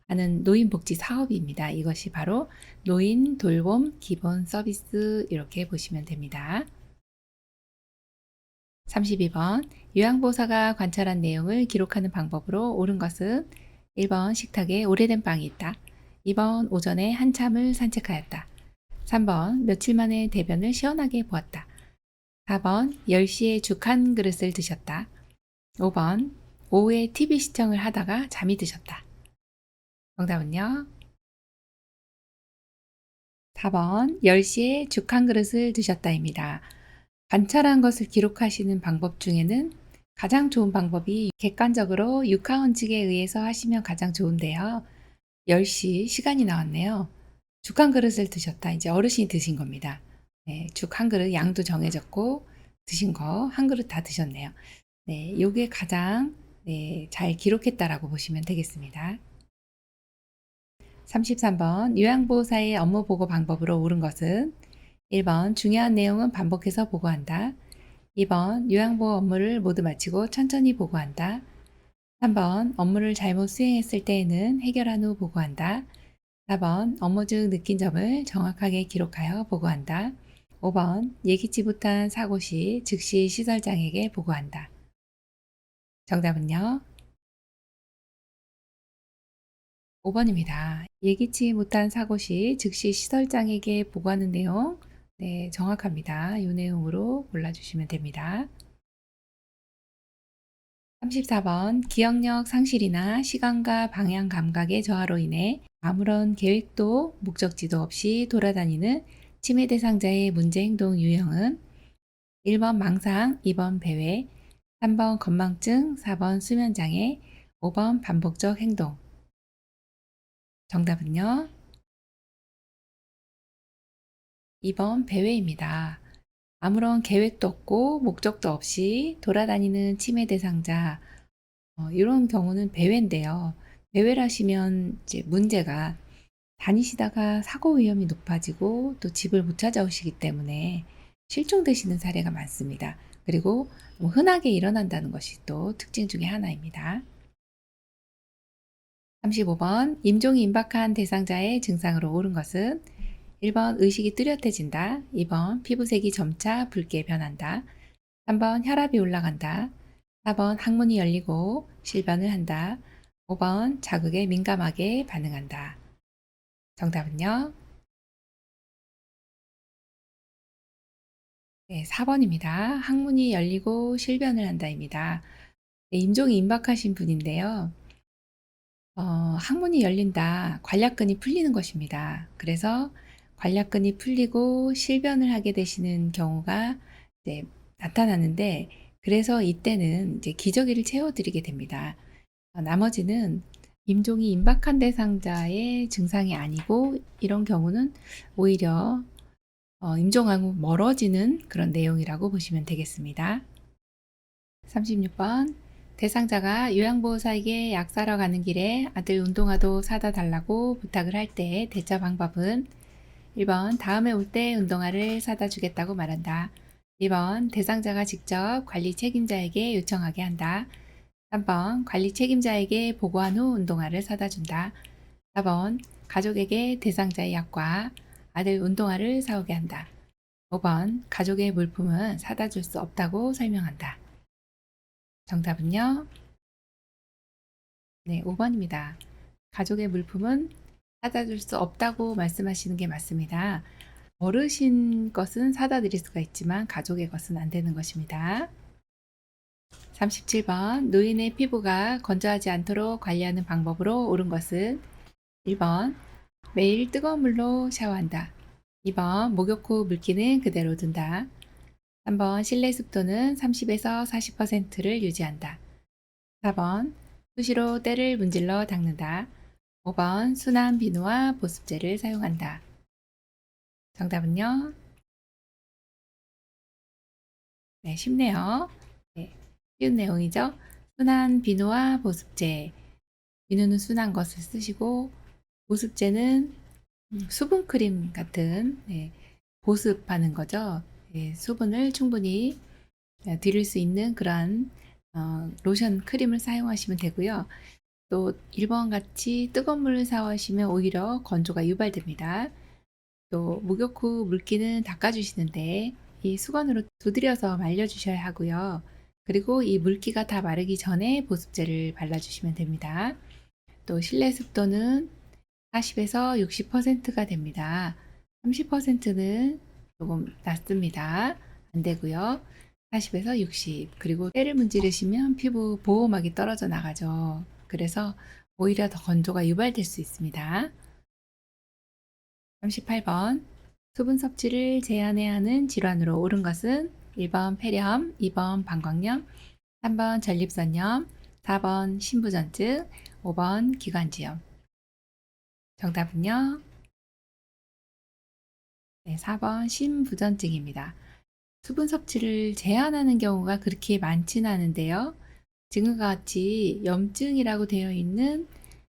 하는 노인복지 사업입니다. 이것이 바로 노인 돌봄 기본 서비스 이렇게 보시면 됩니다. 32번 요양보호사가 관찰한 내용을 기록하는 방법으로 옳은 것은 1번 식탁에 오래된 빵이 있다. 2번 오전에 한참을 산책하였다. 3번 며칠 만에 대변을 시원하게 보았다. 4번 10시에 죽 한 그릇을 드셨다. 5번 오후에 TV 시청을 하다가 잠이 드셨다. 정답은요. 4번 10시에 죽 한 그릇을 드셨다입니다. 관찰한 것을 기록하시는 방법 중에는 가장 좋은 방법이 객관적으로 육하원칙에 의해서 하시면 가장 좋은데요. 10시 시간이 나왔네요. 죽 한 그릇을 드셨다. 이제 어르신이 드신 겁니다. 네, 죽 한 그릇 양도 정해졌고 드신 거 한 그릇 다 드셨네요. 네, 요게 가장 잘 기록했다라고 보시면 되겠습니다. 33번 요양보호사의 업무 보고 방법으로 옳은 것은 1번 중요한 내용은 반복해서 보고한다. 2번 요양보호 업무를 모두 마치고 천천히 보고한다. 3번 업무를 잘못 수행했을 때에는 해결한 후 보고한다. 4번 업무 중 느낀 점을 정확하게 기록하여 보고한다. 5번 예기치 못한 사고 시 즉시 시설장에게 보고한다. 정답은요. 5번입니다. 예기치 못한 사고 시 즉시 시설장에게 보고하는 내용, 네, 정확합니다. 이 내용으로 골라주시면 됩니다. 34번 기억력 상실이나 시간과 방향 감각의 저하로 인해 아무런 계획도 목적지도 없이 돌아다니는 치매 대상자의 문제 행동 유형은 1번 망상, 2번 배회, 3번 건망증, 4번 수면장애, 5번 반복적 행동. 정답은요? 2번 배회입니다. 아무런 계획도 없고 목적도 없이 돌아다니는 치매 대상자, 이런 경우는 배회인데요. 배회를 하시면 이제 문제가 다니시다가 사고 위험이 높아지고 또 집을 못 찾아오시기 때문에 실종되시는 사례가 많습니다. 그리고 흔하게 일어난다는 것이 또 특징 중에 하나입니다. 35번 임종이 임박한 대상자의 증상으로 옳은 것은 1번 의식이 뚜렷해진다. 2번 피부색이 점차 붉게 변한다. 3번 혈압이 올라간다. 4번 항문이 열리고 실변을 한다. 5번 자극에 민감하게 반응한다. 정답은요? 네, 4번입니다. 항문이 열리고 실변을 한다입니다. 네, 임종이 임박하신 분인데요. 항문이 열린다. 관략근이 풀리는 것입니다. 그래서 관략근이 풀리고 실변을 하게 되시는 경우가 이제 나타나는데, 그래서 이때는 이제 기저귀를 채워드리게 됩니다. 나머지는 임종이 임박한 대상자의 증상이 아니고, 이런 경우는 오히려 임종하고 멀어지는 그런 내용이라고 보시면 되겠습니다. 36번 대상자가 요양보호사에게 약 사러 가는 길에 아들 운동화도 사다 달라고 부탁을 할 때 대처 방법은 1번 다음에 올 때 운동화를 사다 주겠다고 말한다. 2번 대상자가 직접 관리 책임자에게 요청하게 한다. 3번 관리 책임자에게 보고한 후 운동화를 사다 준다. 4번 가족에게 대상자의 약과 아들 운동화를 사오게 한다. 5번 가족의 물품은 사다 줄 수 없다고 설명한다. 정답은요? 네, 5번입니다. 가족의 물품은 사다 줄 수 없다고 말씀하시는 게 맞습니다. 어르신 것은 사다 드릴 수가 있지만 가족의 것은 안 되는 것입니다. 37번 노인의 피부가 건조하지 않도록 관리하는 방법으로 옳은 것은 1번 매일 뜨거운 물로 샤워한다. 2번 목욕 후 물기는 그대로 둔다. 3번 실내 습도는 30에서 40%를 유지한다. 4번 수시로 때를 문질러 닦는다. 5번 순한 비누와 보습제를 사용한다. 정답은요? 네, 쉽네요. 네, 쉬운 내용이죠. 순한 비누와 보습제. 비누는 순한 것을 쓰시고 보습제는 수분크림 같은 보습하는 거죠. 수분을 충분히 드릴 수 있는 그런 로션 크림을 사용하시면 되고요. 또 1번 같이 뜨거운 물을 사용하시면 오히려 건조가 유발됩니다. 또 목욕 후 물기는 닦아주시는데 이 수건으로 두드려서 말려주셔야 하고요. 그리고 이 물기가 다 마르기 전에 보습제를 발라주시면 됩니다. 또 실내 습도는 40에서 60%가 됩니다. 30%는 조금 낮습니다. 안 되고요. 40에서 60. 그리고 때를 문지르시면 피부 보호막이 떨어져 나가죠. 그래서 오히려 더 건조가 유발될 수 있습니다. 38번 수분 섭취를 제한해야 하는 질환으로 옳은 것은 1번 폐렴, 2번 방광염, 3번 전립선염, 4번 신부전증, 5번 기관지염. 정답은요? 네, 4번 신부전증입니다. 수분 섭취를 제한하는 경우가 그렇게 많지는 않은데요. 지금과 같이 염증이라고 되어 있는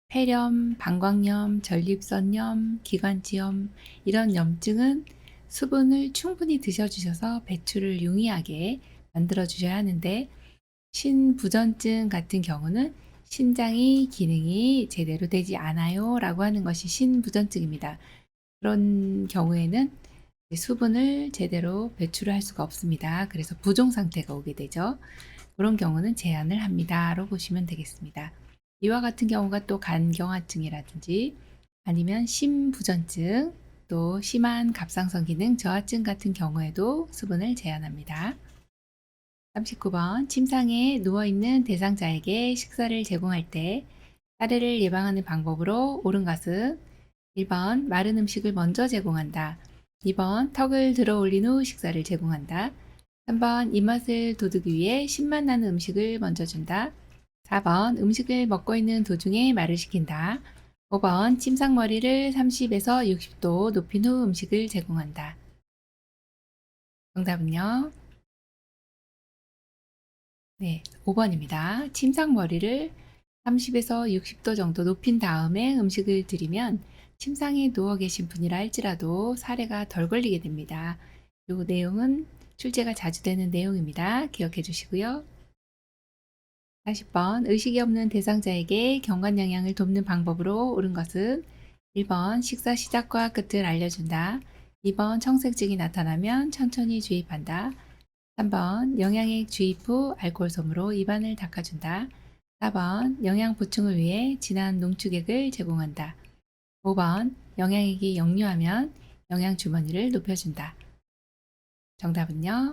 폐렴, 방광염, 전립선염, 기관지염 이런 염증은 수분을 충분히 드셔주셔서 배출을 용이하게 만들어 주셔야 하는데 신부전증 같은 경우는 신장이 기능이 제대로 되지 않아요 라고 하는 것이 신부전증입니다. 그런 경우에는 수분을 제대로 배출을 할 수가 없습니다. 그래서 부종 상태가 오게 되죠. 그런 경우는 제한을 합니다로 보시면 되겠습니다. 이와 같은 경우가 또 간경화증이라든지 아니면 심부전증, 또 심한 갑상선 기능 저하증 같은 경우에도 수분을 제한합니다. 39번 침상에 누워있는 대상자에게 식사를 제공할 때 사례를 예방하는 방법으로 옳은 것은 1번 마른 음식을 먼저 제공한다. 2번 턱을 들어 올린 후 식사를 제공한다. 3번 입맛을 돋우기 위해 신맛 나는 음식을 먼저 준다. 4번 음식을 먹고 있는 도중에 말을 시킨다. 5번 침상머리를 30에서 60도 높인 후 음식을 제공한다. 정답은요? 네, 5번입니다. 침상머리를 30에서 60도 정도 높인 다음에 음식을 드리면 침상에 누워 계신 분이라 할지라도 사례가 덜 걸리게 됩니다. 이 내용은 출제가 자주 되는 내용입니다. 기억해 주시고요. 40번 의식이 없는 대상자에게 경관 영양을 돕는 방법으로 옳은 것은 1번 식사 시작과 끝을 알려준다. 2번 청색증이 나타나면 천천히 주입한다. 3번 영양액 주입 후 알코올 솜으로 입안을 닦아준다. 4번 영양 보충을 위해 진한 농축액을 제공한다. 5번 영양액이 역류하면 영양 주머니를 높여준다. 정답은요?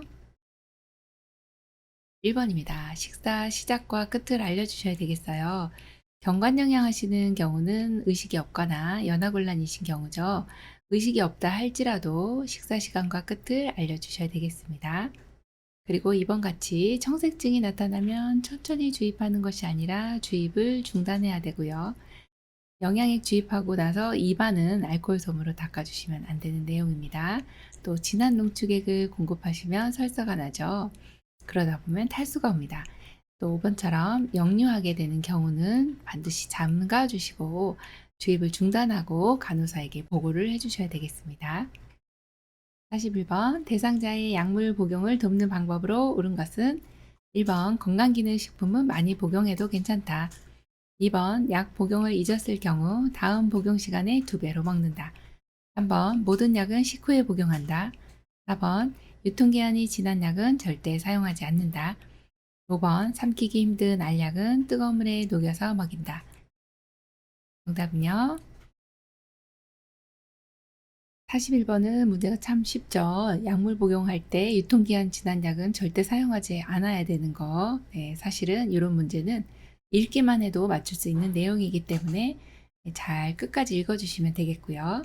1번입니다. 식사 시작과 끝을 알려주셔야 되겠어요. 경관영양 하시는 경우는 의식이 없거나 연하곤란이신 경우죠. 의식이 없다 할지라도 식사 시간과 끝을 알려주셔야 되겠습니다. 그리고 이번 같이 청색증이 나타나면 천천히 주입하는 것이 아니라 주입을 중단해야 되고요. 영양액 주입하고 나서 입안은 알코올 솜으로 닦아주시면 안 되는 내용입니다. 또 진한 농축액을 공급하시면 설사가 나죠. 그러다 보면 탈수가 옵니다. 또 5번처럼 역류하게 되는 경우는 반드시 잠가 주시고 주입을 중단하고 간호사에게 보고를 해주셔야 되겠습니다. 41번 대상자의 약물 복용을 돕는 방법으로 옳은 것은 1번 건강기능식품은 많이 복용해도 괜찮다. 2번 약 복용을 잊었을 경우 다음 복용 시간에 2배로 먹는다. 3번 모든 약은 식후에 복용한다. 4번 유통기한이 지난 약은 절대 사용하지 않는다. 5번 삼키기 힘든 알약은 뜨거운 물에 녹여서 먹인다. 정답은요? 41번은 문제가 참 쉽죠. 약물 복용할 때 유통기한 지난 약은 절대 사용하지 않아야 되는 거. 네, 사실은 이런 문제는 읽기만 해도 맞출 수 있는 내용이기 때문에 잘 끝까지 읽어주시면 되겠고요.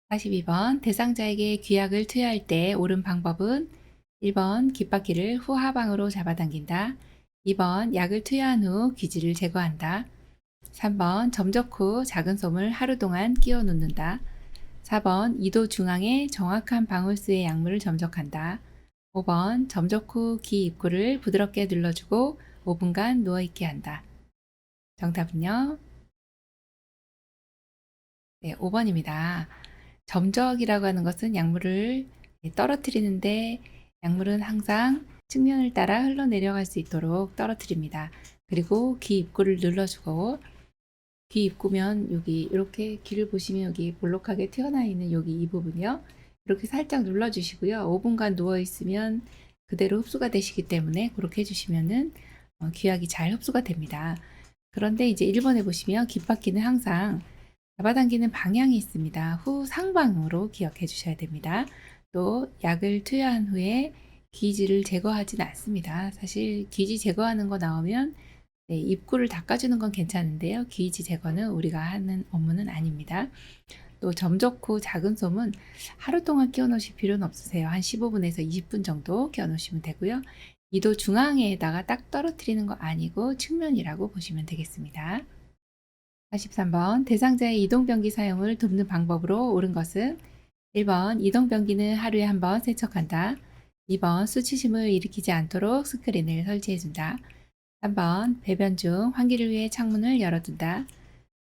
42번 대상자에게 귀약을 투여할 때 옳은 방법은 1번 깃바퀴를 후하방으로 잡아당긴다. 2번 약을 투여한 후 귀지를 제거한다. 3번 점적 후 작은 솜을 하루 동안 끼워 놓는다. 4번 2도 중앙에 정확한 방울수의 약물을 점적한다. 5번 점적 후 귀 입구를 부드럽게 눌러주고 5분간 누워있게 한다. 정답은요? 네, 5번입니다. 점적이라고 하는 것은 약물을 떨어뜨리는데 약물은 항상 측면을 따라 흘러내려갈 수 있도록 떨어뜨립니다. 그리고 귀 입구를 눌러주고 귀 입구면 여기 이렇게 귀를 보시면 여기 볼록하게 튀어나와 있는 여기 이 부분이요. 이렇게 살짝 눌러주시고요. 5분간 누워있으면 그대로 흡수가 되시기 때문에 그렇게 해주시면은 귀약이 잘 흡수가 됩니다. 그런데 이제 1번에 보시면 깃바퀴는 항상 잡아당기는 방향이 있습니다. 후 상방으로 기억해 주셔야 됩니다. 또 약을 투여한 후에 귀지를 제거하진 않습니다. 사실 귀지 제거하는 거 나오면 네, 입구를 닦아주는 건 괜찮은데요. 귀지 제거는 우리가 하는 업무는 아닙니다. 또 점적 후 작은 솜은 하루 동안 끼워 놓으실 필요는 없으세요. 한 15분에서 20분 정도 끼워 놓으시면 되고요. 이도 중앙에다가 딱 떨어뜨리는 거 아니고 측면이라고 보시면 되겠습니다. 43번 대상자의 이동변기 사용을 돕는 방법으로 옳은 것은 1번 이동변기는 하루에 한 번 세척한다. 2번 수치심을 일으키지 않도록 스크린을 설치해준다. 3번 배변 중 환기를 위해 창문을 열어둔다.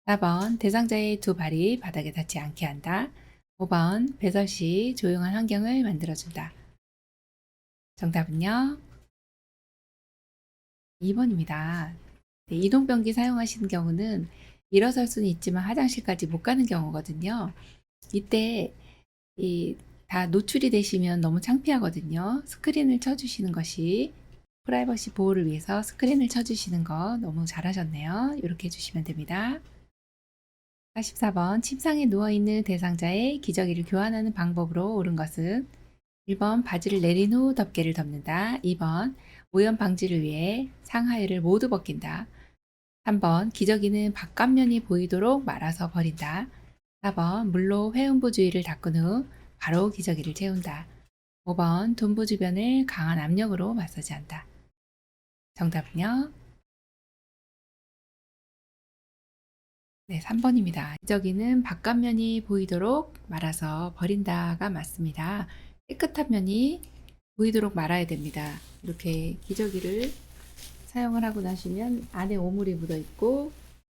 4번 대상자의 두 발이 바닥에 닿지 않게 한다. 5번 배설 시 조용한 환경을 만들어준다. 정답은요? 2번입니다. 네, 이동변기 사용하시는 경우는 일어설 수는 있지만 화장실까지 못 가는 경우거든요. 이때 다 노출이 되시면 너무 창피하거든요. 스크린을 쳐주시는 것이 프라이버시 보호를 위해서 스크린을 쳐주시는 거 너무 잘하셨네요. 이렇게 해주시면 됩니다. 44번 침상에 누워있는 대상자의 기저귀를 교환하는 방법으로 옳은 것은 1번 바지를 내린 후 덮개를 덮는다. 2번 오염 방지를 위해 상하의를 모두 벗긴다. 3번 기저귀는 바깥면이 보이도록 말아서 버린다. 4번 물로 회음부 주위를 닦은 후 바로 기저귀를 채운다. 5번 둔부 주변을 강한 압력으로 마사지한다. 정답은요? 네, 3번입니다. 기저귀는 바깥면이 보이도록 말아서 버린다가 맞습니다. 깨끗한 면이 보이도록 말아야 됩니다. 이렇게 기저귀를 사용을 하고 나시면 안에 오물이 묻어 있고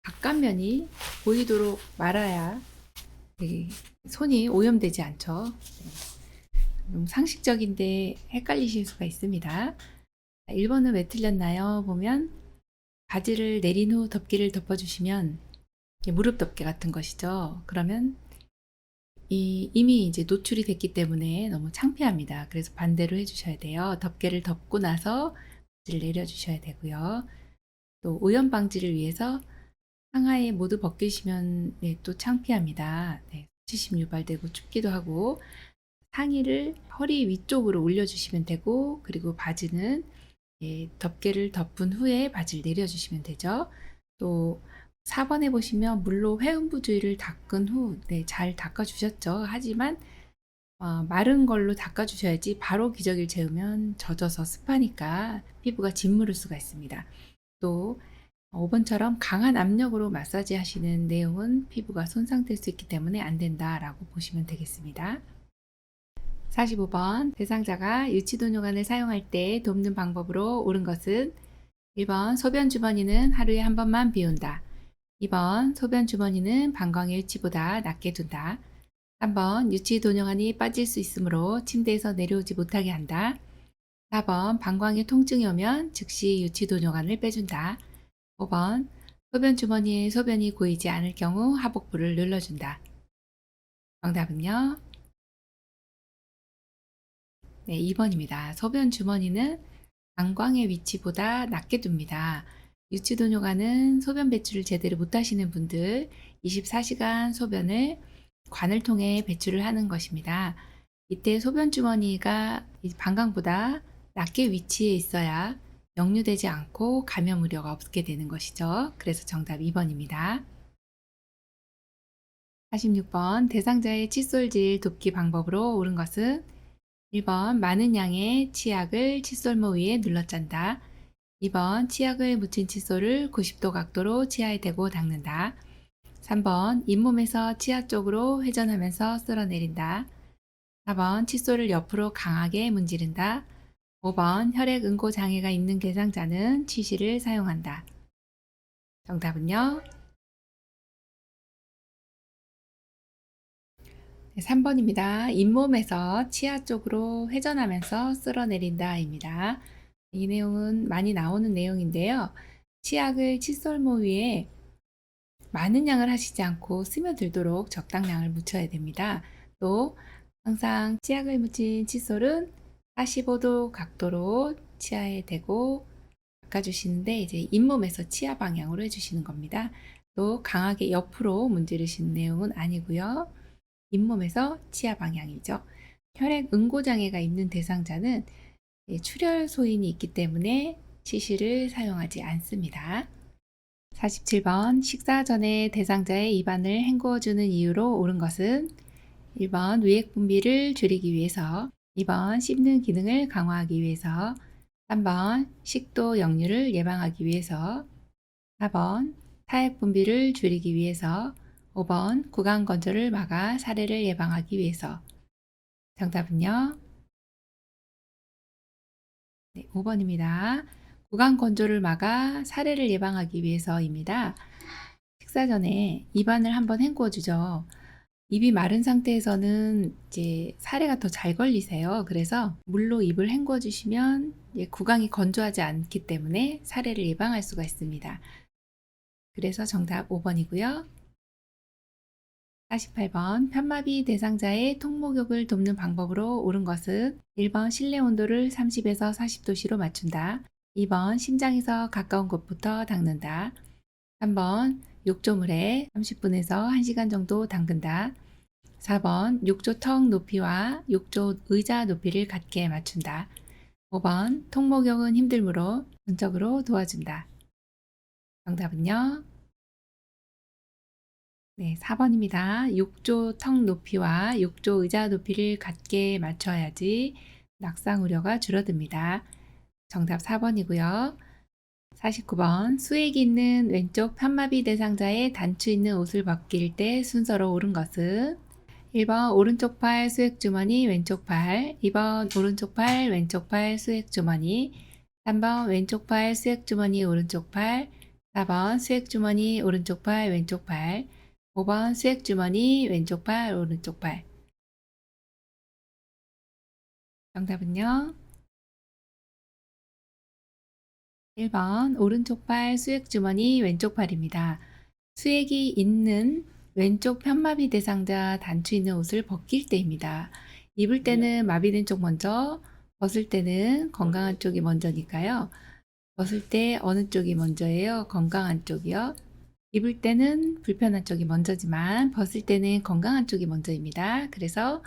바깥면이 보이도록 말아야 손이 오염되지 않죠. 너무 상식적인데 헷갈리실 수가 있습니다. 1번은 왜 틀렸나요? 보면 바지를 내린 후 덮개를 덮어주시면 무릎 덮개 같은 것이죠. 그러면 이미 이제 노출이 됐기 때문에 너무 창피합니다. 그래서 반대로 해주셔야 돼요. 덮개를 덮고 나서 바지를 내려주셔야 되고요. 또 오염 방지를 위해서 상하에 모두 벗기시면 네, 또 창피합니다. 네, 수치심 유발되고 춥기도 하고 상의를 허리 위쪽으로 올려주시면 되고 그리고 바지는 덮개를 덮은 후에 바지를 내려주시면 되죠. 또 4번에 보시면 물로 회음부 주위를 닦은 후 잘 닦아주셨죠. 하지만 마른 걸로 닦아주셔야지 바로 기저귀를 재우면 젖어서 습하니까 피부가 짓무를 수가 있습니다. 또 5번처럼 강한 압력으로 마사지 하시는 내용은 피부가 손상될 수 있기 때문에 안 된다라고 보시면 되겠습니다. 45번 대상자가 유치도뇨관을 사용할 때 돕는 방법으로 옳은 것은 1번 소변 주머니는 하루에 한 번만 비운다. 2번 소변 주머니는 방광의 위치보다 낮게 둔다. 3번 유치도뇨관이 빠질 수 있으므로 침대에서 내려오지 못하게 한다. 4번 방광에 통증이 오면 즉시 유치도뇨관을 빼준다. 5번 소변 주머니에 소변이 고이지 않을 경우 하복부를 눌러준다. 정답은요? 네, 2번입니다. 소변 주머니는 방광의 위치보다 낮게 둡니다. 유치도뇨관은 소변 배출을 제대로 못하시는 분들 24시간 소변을 관을 통해 배출을 하는 것입니다. 이때 소변 주머니가 방광보다 낮게 위치해 있어야 역류되지 않고 감염 우려가 없게 되는 것이죠. 그래서 정답 2번입니다. 46번 대상자의 칫솔질 돕기 방법으로 옳은 것은 1번 많은 양의 치약을 칫솔모 위에 눌러 짠다. 2번 치약을 묻힌 칫솔을 90도 각도로 치아에 대고 닦는다. 3번 잇몸에서 치아 쪽으로 회전하면서 쓸어내린다. 4번 칫솔을 옆으로 강하게 문지른다. 5번 혈액 응고 장애가 있는 대상자는 치실을 사용한다. 정답은요? 3번입니다. 잇몸에서 치아 쪽으로 회전하면서 쓸어내린다입니다. 이 내용은 많이 나오는 내용인데요. 치약을 칫솔모 위에 많은 양을 하시지 않고 스며들도록 적당량을 묻혀야 됩니다. 또 항상 치약을 묻힌 칫솔은 45도 각도로 치아에 대고 닦아주시는데 이제 잇몸에서 치아 방향으로 해주시는 겁니다. 또 강하게 옆으로 문지르시는 내용은 아니고요. 잇몸에서 치아 방향이죠. 혈액 응고장애가 있는 대상자는 출혈 소인이 있기 때문에 치실을 사용하지 않습니다. 47번 식사 전에 대상자의 입안을 헹구어주는 이유로 옳은 것은 1번 위액 분비를 줄이기 위해서 2번 씹는 기능을 강화하기 위해서 3번 식도 역류를 예방하기 위해서 4번 타액 분비를 줄이기 위해서 5번 구강 건조를 막아 사례를 예방하기 위해서 정답은요? 네, 5번입니다. 구강 건조를 막아 사례를 예방하기 위해서입니다. 식사 전에 입안을 한번 헹구어 주죠. 입이 마른 상태에서는 이제 사례가 더 잘 걸리세요. 그래서 물로 입을 헹궈 주시면 구강이 건조하지 않기 때문에 사례를 예방할 수가 있습니다. 그래서 정답 5번이고요. 48번 편마비 대상자의 통목욕을 돕는 방법으로 옳은 것은 1번 실내 온도를 30에서 40도씨로 맞춘다. 2번 심장에서 가까운 곳부터 닦는다. 3번 욕조물에 30분에서 1시간 정도 담근다. 4번 욕조 턱 높이와 욕조 의자 높이를 같게 맞춘다. 5번 통목욕은 힘들므로 전적으로 도와준다. 정답은요? 네, 4번입니다. 욕조 턱 높이와 욕조 의자 높이를 같게 맞춰야지 낙상 우려가 줄어듭니다. 정답 4번이고요. 49번 수액이 있는 왼쪽 편마비 대상자의 단추 있는 옷을 벗길 때 순서로 옳은 것은 1번 오른쪽 팔 수액 주머니 왼쪽 팔 2번 오른쪽 팔 왼쪽 팔 수액 주머니 3번 왼쪽 팔 수액 주머니 오른쪽 팔 4번 수액 주머니 오른쪽 팔 왼쪽 팔 5번 수액 주머니 왼쪽 팔 오른쪽 팔 정답은요? 1번 오른쪽 팔 수액 주머니 왼쪽 팔입니다. 수액이 있는 왼쪽 편마비 대상자 단추 있는 옷을 벗길 때입니다. 입을 때는 마비된 쪽 먼저, 벗을 때는 건강한 쪽이 먼저니까요. 벗을 때 어느 쪽이 먼저예요? 건강한 쪽이요. 입을 때는 불편한 쪽이 먼저지만 벗을 때는 건강한 쪽이 먼저입니다. 그래서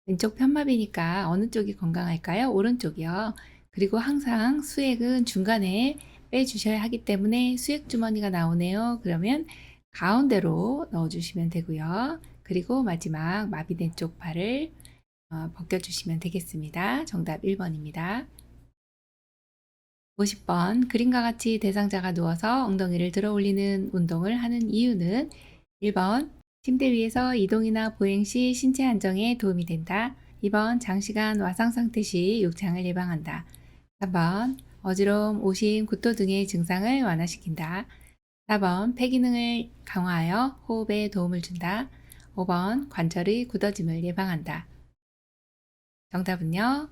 왼쪽 편마비니까 어느 쪽이 건강할까요? 오른쪽이요. 그리고 항상 수액은 중간에 빼주셔야 하기 때문에 수액 주머니가 나오네요. 그러면 가운데로 넣어주시면 되고요. 그리고 마지막 마비된 쪽 팔을 벗겨주시면 되겠습니다. 정답 1번입니다. 50번 그림과 같이 대상자가 누워서 엉덩이를 들어 올리는 운동을 하는 이유는 1번 침대 위에서 이동이나 보행 시 신체 안정에 도움이 된다. 2번 장시간 와상 상태 시 욕창을 예방한다. 3번 어지러움, 오심, 구토 등의 증상을 완화시킨다. 4번 폐 기능을 강화하여 호흡에 도움을 준다. 5번 관절의 굳어짐을 예방한다. 정답은요?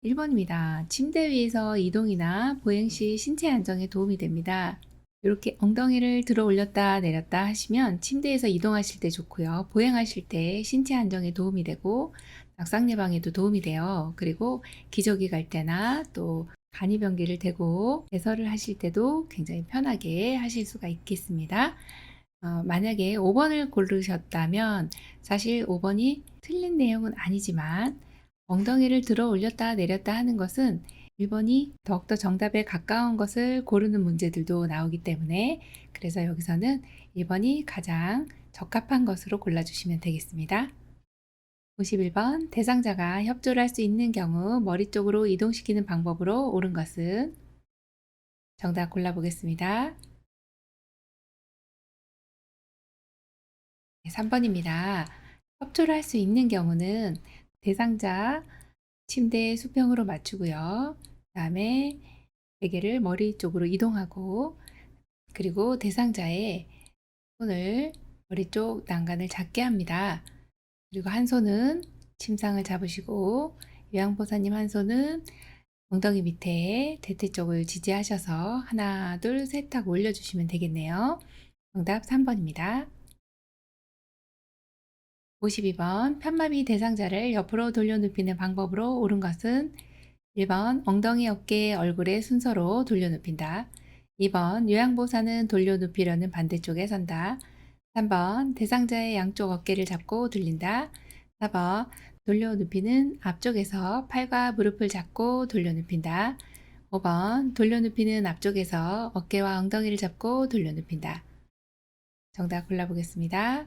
1번입니다. 침대 위에서 이동이나 보행 시 신체 안정에 도움이 됩니다. 이렇게 엉덩이를 들어 올렸다 내렸다 하시면 침대에서 이동하실 때 좋고요. 보행하실 때 신체 안정에 도움이 되고 낙상 예방에도 도움이 돼요. 그리고 기저귀 갈 때나 또 간이변기를 대고 배설을 하실 때도 굉장히 편하게 하실 수가 있겠습니다. 만약에 5번을 고르셨다면 사실 5번이 틀린 내용은 아니지만 엉덩이를 들어 올렸다 내렸다 하는 것은 1번이 더욱더 정답에 가까운 것을 고르는 문제들도 나오기 때문에 그래서 여기서는 1번이 가장 적합한 것으로 골라주시면 되겠습니다. 51번 대상자가 협조를 할 수 있는 경우 머리 쪽으로 이동시키는 방법으로 옳은 것은 정답 골라보겠습니다. 3번입니다. 협조를 할 수 있는 경우는 대상자 침대 수평으로 맞추고요. 그다음에 베개를 머리 쪽으로 이동하고 그리고 대상자의 손을 머리 쪽 난간을 잡게 합니다. 그리고 한 손은 침상을 잡으시고 요양보사님 한 손은 엉덩이 밑에 대퇴 쪽을 지지하셔서 하나, 둘, 셋 하고 올려주시면 되겠네요. 정답 3번입니다. 52번 편마비 대상자를 옆으로 돌려 눕히는 방법으로 옳은 것은 1번 엉덩이, 어깨, 얼굴의 순서로 돌려 눕힌다. 2번 요양보사는 돌려 눕히려는 반대쪽에 선다. 3번 대상자의 양쪽 어깨를 잡고 돌린다. 4번 돌려 눕히는 앞쪽에서 팔과 무릎을 잡고 돌려 눕힌다. 5번 돌려 눕히는 앞쪽에서 어깨와 엉덩이를 잡고 돌려 눕힌다. 정답 골라보겠습니다.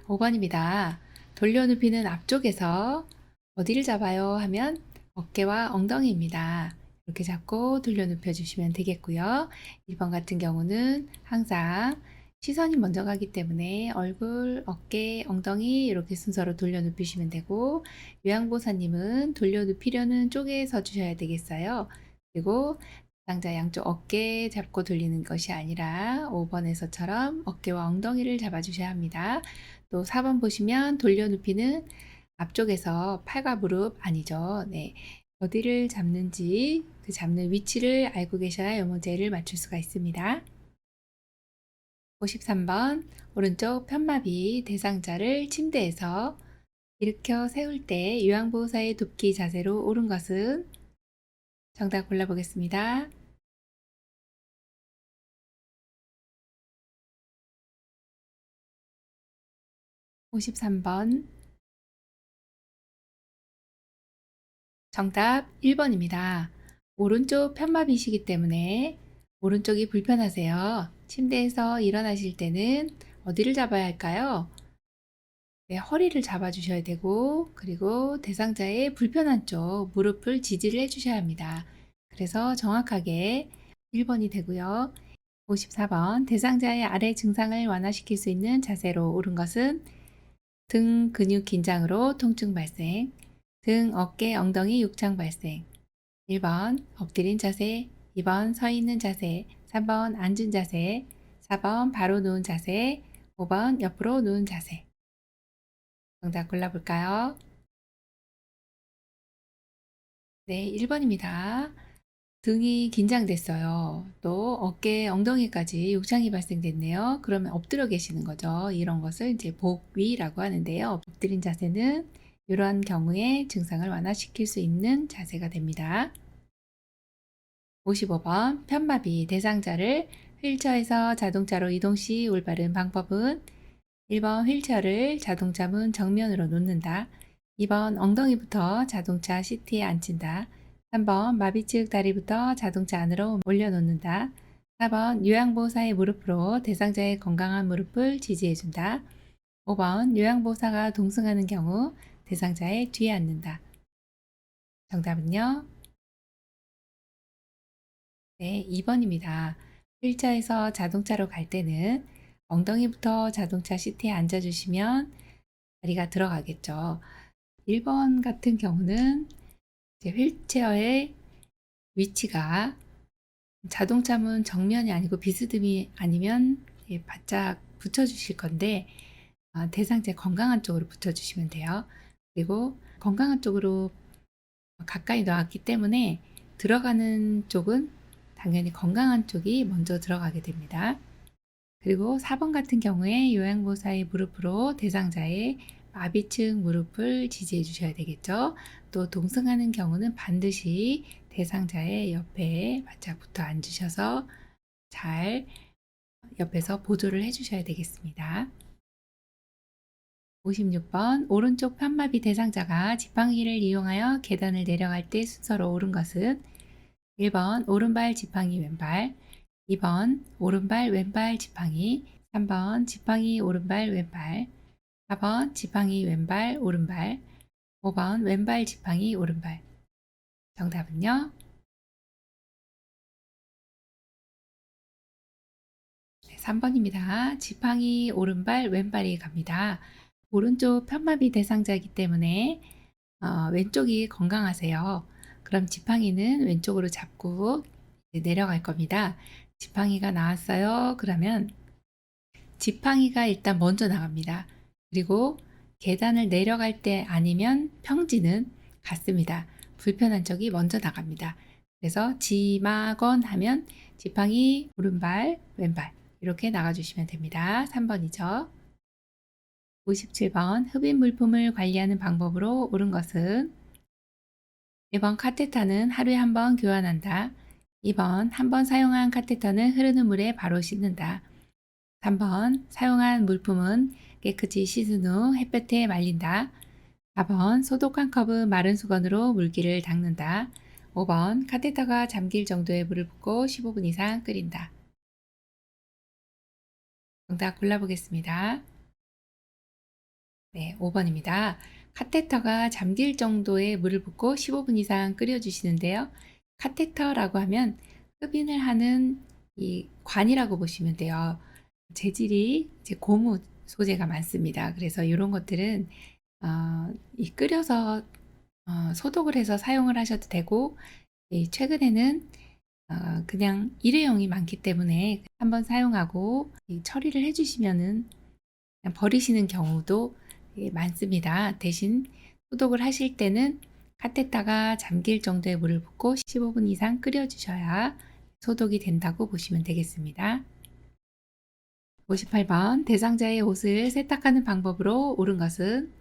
5번입니다. 돌려 눕히는 앞쪽에서 어디를 잡아요 하면 어깨와 엉덩이입니다. 이렇게 잡고 돌려 눕혀 주시면 되겠고요. 1번 같은 경우는 항상 시선이 먼저 가기 때문에 얼굴, 어깨, 엉덩이 이렇게 순서로 돌려 눕히시면 되고 요양보사님은 돌려 눕히려는 쪽에 서 주셔야 되겠어요. 그리고 대상자 양쪽 어깨 잡고 돌리는 것이 아니라 5번에서처럼 어깨와 엉덩이를 잡아 주셔야 합니다. 또 4번 보시면 돌려 눕히는 앞쪽에서 팔과 무릎 아니죠. 네. 어디를 잡는지 그 잡는 위치를 알고 계셔야 이 문제를 맞출 수가 있습니다. 53번 오른쪽 편마비 대상자를 침대에서 일으켜 세울 때 요양보호사의 돕기 자세로 옳은 것은 정답 골라보겠습니다. 53번 정답 1번입니다. 오른쪽 편마비시기 때문에 오른쪽이 불편하세요. 침대에서 일어나실 때는 어디를 잡아야 할까요? 네, 허리를 잡아주셔야 되고 그리고 대상자의 불편한 쪽 무릎을 지지를 해주셔야 합니다. 그래서 정확하게 1번이 되고요. 54번 대상자의 아래 증상을 완화시킬 수 있는 자세로 옳은 것은 등 근육 긴장으로 통증 발생, 등, 어깨, 엉덩이 육창 발생. 1번 엎드린 자세, 2번 서 있는 자세, 3번 앉은 자세, 4번 바로 누운 자세, 5번 옆으로 누운 자세. 정답 골라볼까요? 네, 1번입니다. 등이 긴장됐어요. 또 어깨, 엉덩이까지 욕창이 발생됐네요. 그러면 엎드려 계시는 거죠. 이런 것을 이제 복위라고 하는데요. 엎드린 자세는 이러한 경우에 증상을 완화시킬 수 있는 자세가 됩니다. 55번 편마비 대상자를 휠체어에서 자동차로 이동 시 올바른 방법은 1번 휠체어를 자동차 문 정면으로 놓는다. 2번 엉덩이부터 자동차 시트에 앉힌다. 3번 마비측 다리부터 자동차 안으로 올려놓는다. 4번 요양보호사의 무릎으로 대상자의 건강한 무릎을 지지해준다. 5번 요양보호사가 동승하는 경우 대상자의 뒤에 앉는다. 정답은요? 네, 2번입니다. 휠체어에서 자동차로 갈 때는 엉덩이부터 자동차 시트에 앉아주시면 다리가 들어가겠죠. 1번 같은 경우는 이제 휠체어의 위치가 자동차 문 정면이 아니고 비스듬히 아니면 바짝 붙여주실 건데 대상자 건강한 쪽으로 붙여주시면 돼요. 그리고 건강한 쪽으로 가까이 놨기 때문에 들어가는 쪽은 당연히 건강한 쪽이 먼저 들어가게 됩니다. 그리고 4번 같은 경우에 요양보호사의 무릎으로 대상자의 마비층 무릎을 지지해 주셔야 되겠죠. 또 동승하는 경우는 반드시 대상자의 옆에 바짝 붙어 앉으셔서 잘 옆에서 보조를 해 주셔야 되겠습니다. 56번 오른쪽 편마비 대상자가 지팡이를 이용하여 계단을 내려갈 때 순서로 옳은 것은 1번 오른발 지팡이 왼발, 2번 오른발 왼발 지팡이, 3번 지팡이 오른발 왼발, 4번 지팡이 왼발 오른발, 5번 왼발 지팡이 오른발. 정답은요? 3번입니다. 지팡이 오른발 왼발이 갑니다. 오른쪽 편마비 대상자이기 때문에 왼쪽이 건강하세요. 그럼 지팡이는 왼쪽으로 잡고 내려갈 겁니다. 지팡이가 나왔어요. 그러면 지팡이가 일단 먼저 나갑니다. 그리고 계단을 내려갈 때 아니면 평지는 같습니다. 불편한 쪽이 먼저 나갑니다. 그래서 지마건 하면 지팡이 오른발 왼발 이렇게 나가주시면 됩니다. 3번이죠. 57번 흡입 물품을 관리하는 방법으로 옳은 것은 1번 카테터는 하루에 한 번 교환한다. 2번 한 번 사용한 카테터는 흐르는 물에 바로 씻는다. 3번 사용한 물품은 깨끗이 씻은 후 햇볕에 말린다. 4번 소독 한 컵은 마른 수건으로 물기를 닦는다. 5번 카테터가 잠길 정도의 물을 붓고 15분 이상 끓인다. 정답 골라보겠습니다. 네, 5번입니다. 카테터가 잠길 정도의 물을 붓고 15분 이상 끓여주시는데요. 카테터라고 하면 흡인을 하는 이 관이라고 보시면 돼요. 재질이 이제 고무 소재가 많습니다. 그래서 이런 것들은 이 끓여서 소독을 해서 사용을 하셔도 되고 최근에는 그냥 일회용이 많기 때문에 한번 사용하고 처리를 해주시면은 그냥 버리시는 경우도 많습니다. 대신 소독을 하실 때는 카테터가 잠길 정도의 물을 붓고 15분 이상 끓여주셔야 소독이 된다고 보시면 되겠습니다. 58번 대상자의 옷을 세탁하는 방법으로 옳은 것은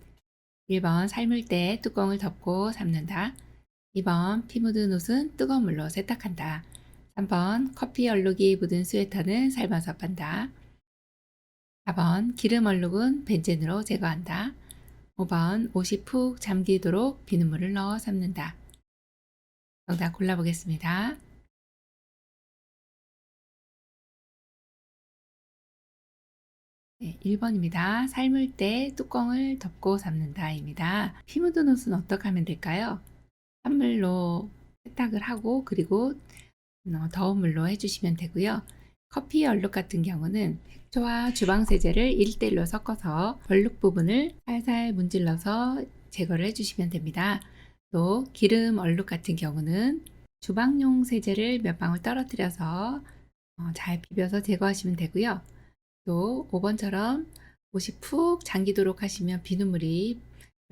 1번 삶을 때 뚜껑을 덮고 삶는다. 2번 피 묻은 옷은 뜨거운 물로 세탁한다. 3번 커피 얼룩이 묻은 스웨터는 삶아서 빤다. 4번 기름 얼룩은 벤젠으로 제거한다. 5번 옷이 푹 잠기도록 비눗물을 넣어 삶는다. 정답 골라보겠습니다. 네, 1번입니다. 삶을 때 뚜껑을 덮고 삶는다입니다. 피 묻은 옷은 어떻게 하면 될까요? 찬물로 세탁을 하고 그리고 더운 물로 해주시면 되고요. 커피 얼룩 같은 경우는 식초와 주방세제를 1대1로 섞어서 얼룩 부분을 살살 문질러서 제거를 해주시면 됩니다. 또 기름 얼룩 같은 경우는 주방용 세제를 몇 방울 떨어뜨려서 잘 비벼서 제거하시면 되고요. 또 5번처럼 옷이 푹 잠기도록 하시면 비눗물이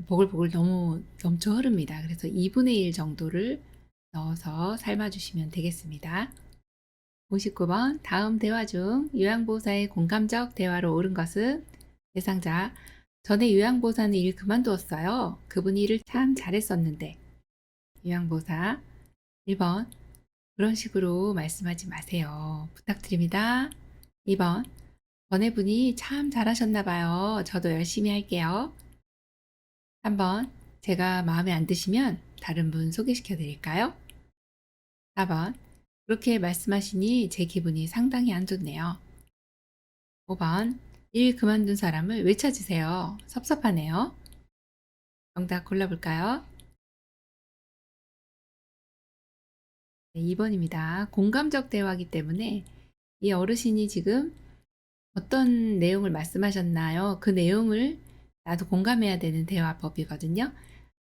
보글보글 너무 넘쳐 흐릅니다. 그래서 2분의 1 정도를 넣어서 삶아주시면 되겠습니다. 59번 다음 대화 중 요양보호사의 공감적 대화로 옳은 것은 대상자 전에 요양보호사는 일 그만두었어요. 그분이 일을 참 잘했었는데. 요양보호사 1번 그런 식으로 말씀하지 마세요. 부탁드립니다. 2번 전에 분이 참 잘하셨나 봐요. 저도 열심히 할게요. 3번 제가 마음에 안 드시면 다른 분 소개시켜 드릴까요? 4번 그렇게 말씀하시니 제 기분이 상당히 안 좋네요. 5번 일 그만둔 사람을 왜 찾으세요? 섭섭하네요. 정답 골라볼까요? 네, 2번입니다. 공감적 대화이기 때문에 이 어르신이 지금 어떤 내용을 말씀하셨나요? 그 내용을 나도 공감해야 되는 대화법이거든요.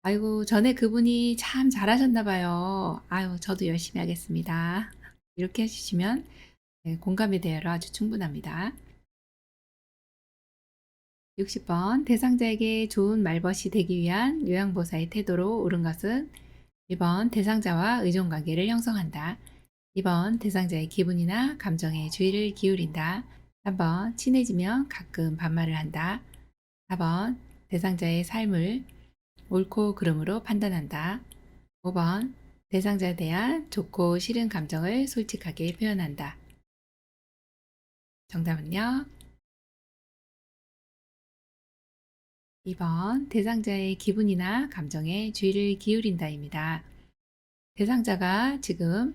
아이고, 전에 그분이 참 잘하셨나 봐요. 아유, 저도 열심히 하겠습니다. 이렇게 해주시면 공감의 대화로 아주 충분합니다. 60번 대상자에게 좋은 말벗이 되기 위한 요양보호사의 태도로 옳은 것은 1번 대상자와 의존관계를 형성한다. 2번 대상자의 기분이나 감정에 주의를 기울인다. 3번 친해지면 가끔 반말을 한다. 4번 대상자의 삶을 옳고 그름으로 판단한다. 5번 대상자에 대한 좋고 싫은 감정을 솔직하게 표현한다. 정답은요. 2번 대상자의 기분이나 감정에 주의를 기울인다입니다. 대상자가 지금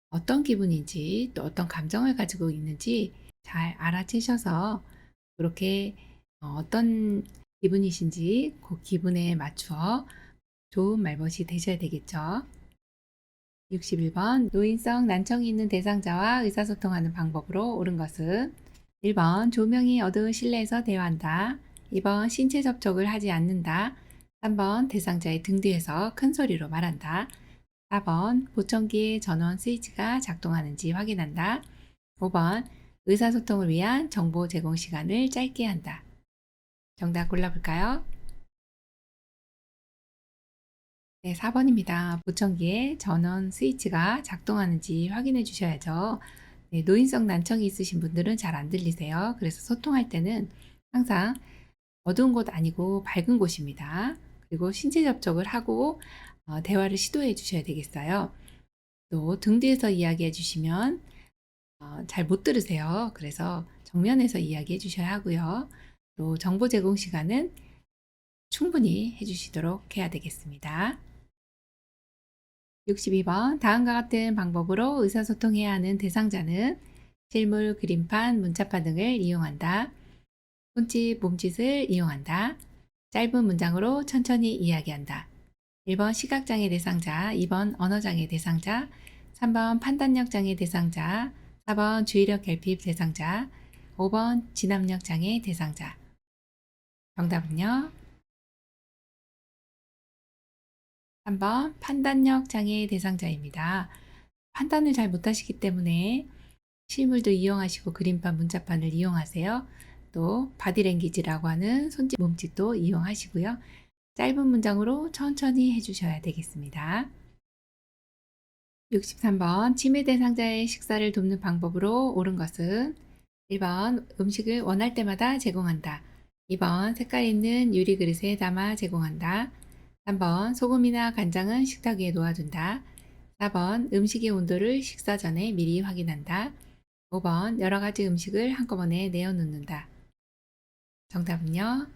어떤 기분인지 또 어떤 감정을 가지고 있는지 잘 알아채셔서 그렇게 어떤 기분이신지 그 기분에 맞추어 좋은 말벗이 되셔야 되겠죠. 61번 노인성 난청이 있는 대상자와 의사소통하는 방법으로 옳은 것은 1번 조명이 어두운 실내에서 대화한다. 2번 신체 접촉을 하지 않는다. 3번 대상자의 등 뒤에서 큰 소리로 말한다. 4번 보청기의 전원 스위치가 작동하는지 확인한다. 5번 의사소통을 위한 정보 제공 시간을 짧게 한다. 정답 골라볼까요? 네, 4번입니다. 보청기에 전원 스위치가 작동하는지 확인해 주셔야죠. 네, 노인성 난청이 있으신 분들은 잘 안 들리세요. 그래서 소통할 때는 항상 어두운 곳 아니고 밝은 곳입니다. 그리고 신체 접촉을 하고 대화를 시도해 주셔야 되겠어요. 또 등 뒤에서 이야기해 주시면 잘 못 들으세요. 그래서 정면에서 이야기해 주셔야 하고요. 또 정보 제공 시간은 충분히 해 주시도록 해야 되겠습니다. 62번 다음과 같은 방법으로 의사소통해야 하는 대상자는 실물, 그림판, 문자판 등을 이용한다. 손짓, 몸짓을 이용한다. 짧은 문장으로 천천히 이야기한다. 1번 시각장애 대상자, 2번 언어장애 대상자, 3번 판단력 장애 대상자, 4번 주의력 결핍 대상자, 5번 진압력 장애 대상자. 정답은요? 3번 판단력 장애 대상자입니다. 판단을 잘 못하시기 때문에 실물도 이용하시고 그림판, 문자판을 이용하세요. 또 바디랭귀지라고 하는 손짓, 몸짓도 이용하시고요. 짧은 문장으로 천천히 해주셔야 되겠습니다. 63번 치매 대상자의 식사를 돕는 방법으로 옳은 것은 1번 음식을 원할 때마다 제공한다. 2번 색깔 있는 유리 그릇에 담아 제공한다. 3번 소금이나 간장은 식탁 위에 놓아둔다. 4번 음식의 온도를 식사 전에 미리 확인한다. 5번 여러 가지 음식을 한꺼번에 내어 놓는다. 정답은요?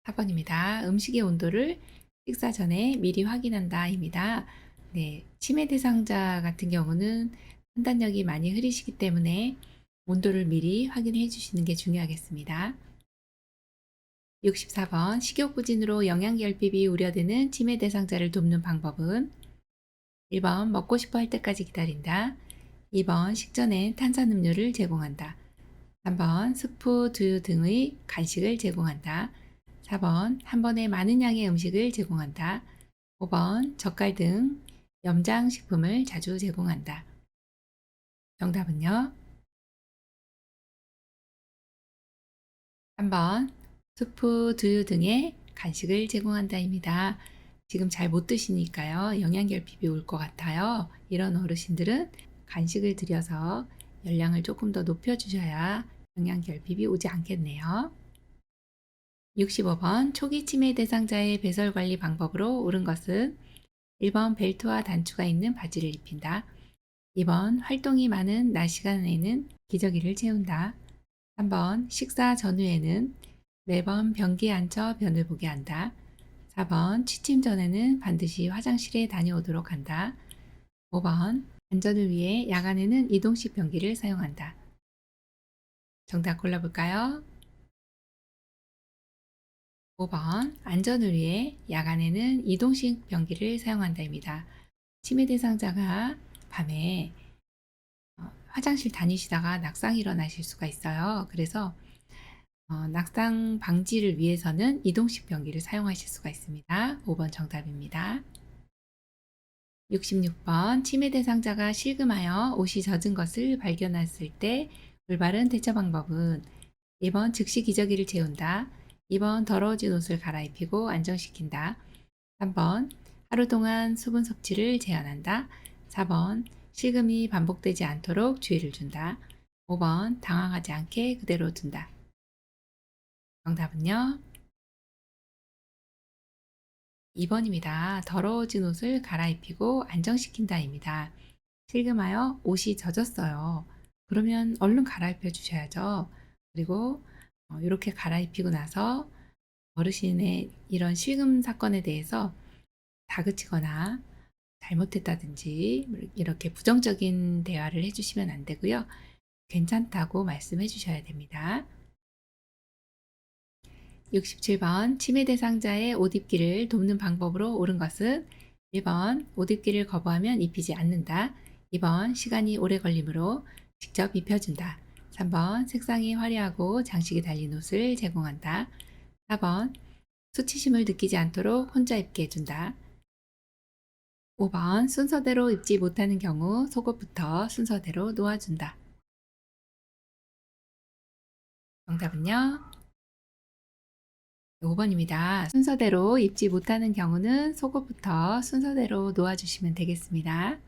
4번입니다. 음식의 온도를 식사 전에 미리 확인한다입니다. 네, 치매 대상자 같은 경우는 판단력이 많이 흐리시기 때문에 온도를 미리 확인해 주시는 게 중요하겠습니다. 64번 식욕부진으로 영양결핍이 우려되는 치매 대상자를 돕는 방법은 1번 먹고 싶어 할 때까지 기다린다. 2번 식전엔 탄산음료를 제공한다. 3번 스프, 두유 등의 간식을 제공한다. 4번 한 번에 많은 양의 음식을 제공한다. 5번 젓갈 등 염장식품을 자주 제공한다. 정답은요? 3번 스프, 두유 등의 간식을 제공한다입니다. 지금 잘 못 드시니까요. 영양결핍이 올 것 같아요. 이런 어르신들은 간식을 드려서 열량을 조금 더 높여주셔야 영양결핍이 오지 않겠네요. 65번 초기 치매 대상자의 배설 관리 방법으로 옳은 것은 1번 벨트와 단추가 있는 바지를 입힌다. 2번 활동이 많은 낮 시간에는 기저귀를 채운다. 3번 식사 전후에는 매번 변기에 앉혀 변을 보게 한다. 4번 취침 전에는 반드시 화장실에 다녀오도록 한다. 5번 안전을 위해 야간에는 이동식 변기를 사용한다. 정답 골라볼까요? 5번 안전을 위해 야간에는 이동식 변기를 사용한다입니다. 치매 대상자가 밤에 화장실 다니시다가 낙상이 일어나실 수가 있어요. 그래서 낙상 방지를 위해서는 이동식 변기를 사용하실 수가 있습니다. 5번 정답입니다. 66번 치매 대상자가 실금하여 옷이 젖은 것을 발견했을 때 올바른 대처 방법은 1번 즉시 기저귀를 채운다. 2번 더러워진 옷을 갈아입히고 안정시킨다. 3번 하루 동안 수분 섭취를 제한한다. 4번 실금이 반복되지 않도록 주의를 준다. 5번 당황하지 않게 그대로 둔다. 정답은요? 2번입니다. 더러워진 옷을 갈아입히고 안정시킨다입니다. 실금하여 옷이 젖었어요. 그러면 얼른 갈아입혀 주셔야죠. 그리고 이렇게 갈아입히고 나서 어르신의 이런 실금 사건에 대해서 다그치거나 잘못했다든지 이렇게 부정적인 대화를 해 주시면 안 되고요. 괜찮다고 말씀해 주셔야 됩니다. 67번 치매 대상자의 옷 입기를 돕는 방법으로 옳은 것은 1번 옷 입기를 거부하면 입히지 않는다. 2번 시간이 오래 걸리므로 직접 입혀준다. 3번 색상이 화려하고 장식이 달린 옷을 제공한다. 4번 수치심을 느끼지 않도록 혼자 입게 해준다. 5번 순서대로 입지 못하는 경우 속옷부터 순서대로 놓아준다. 정답은요? 5번입니다. 순서대로 입지 못하는 경우는 속옷부터 순서대로 놓아주시면 되겠습니다.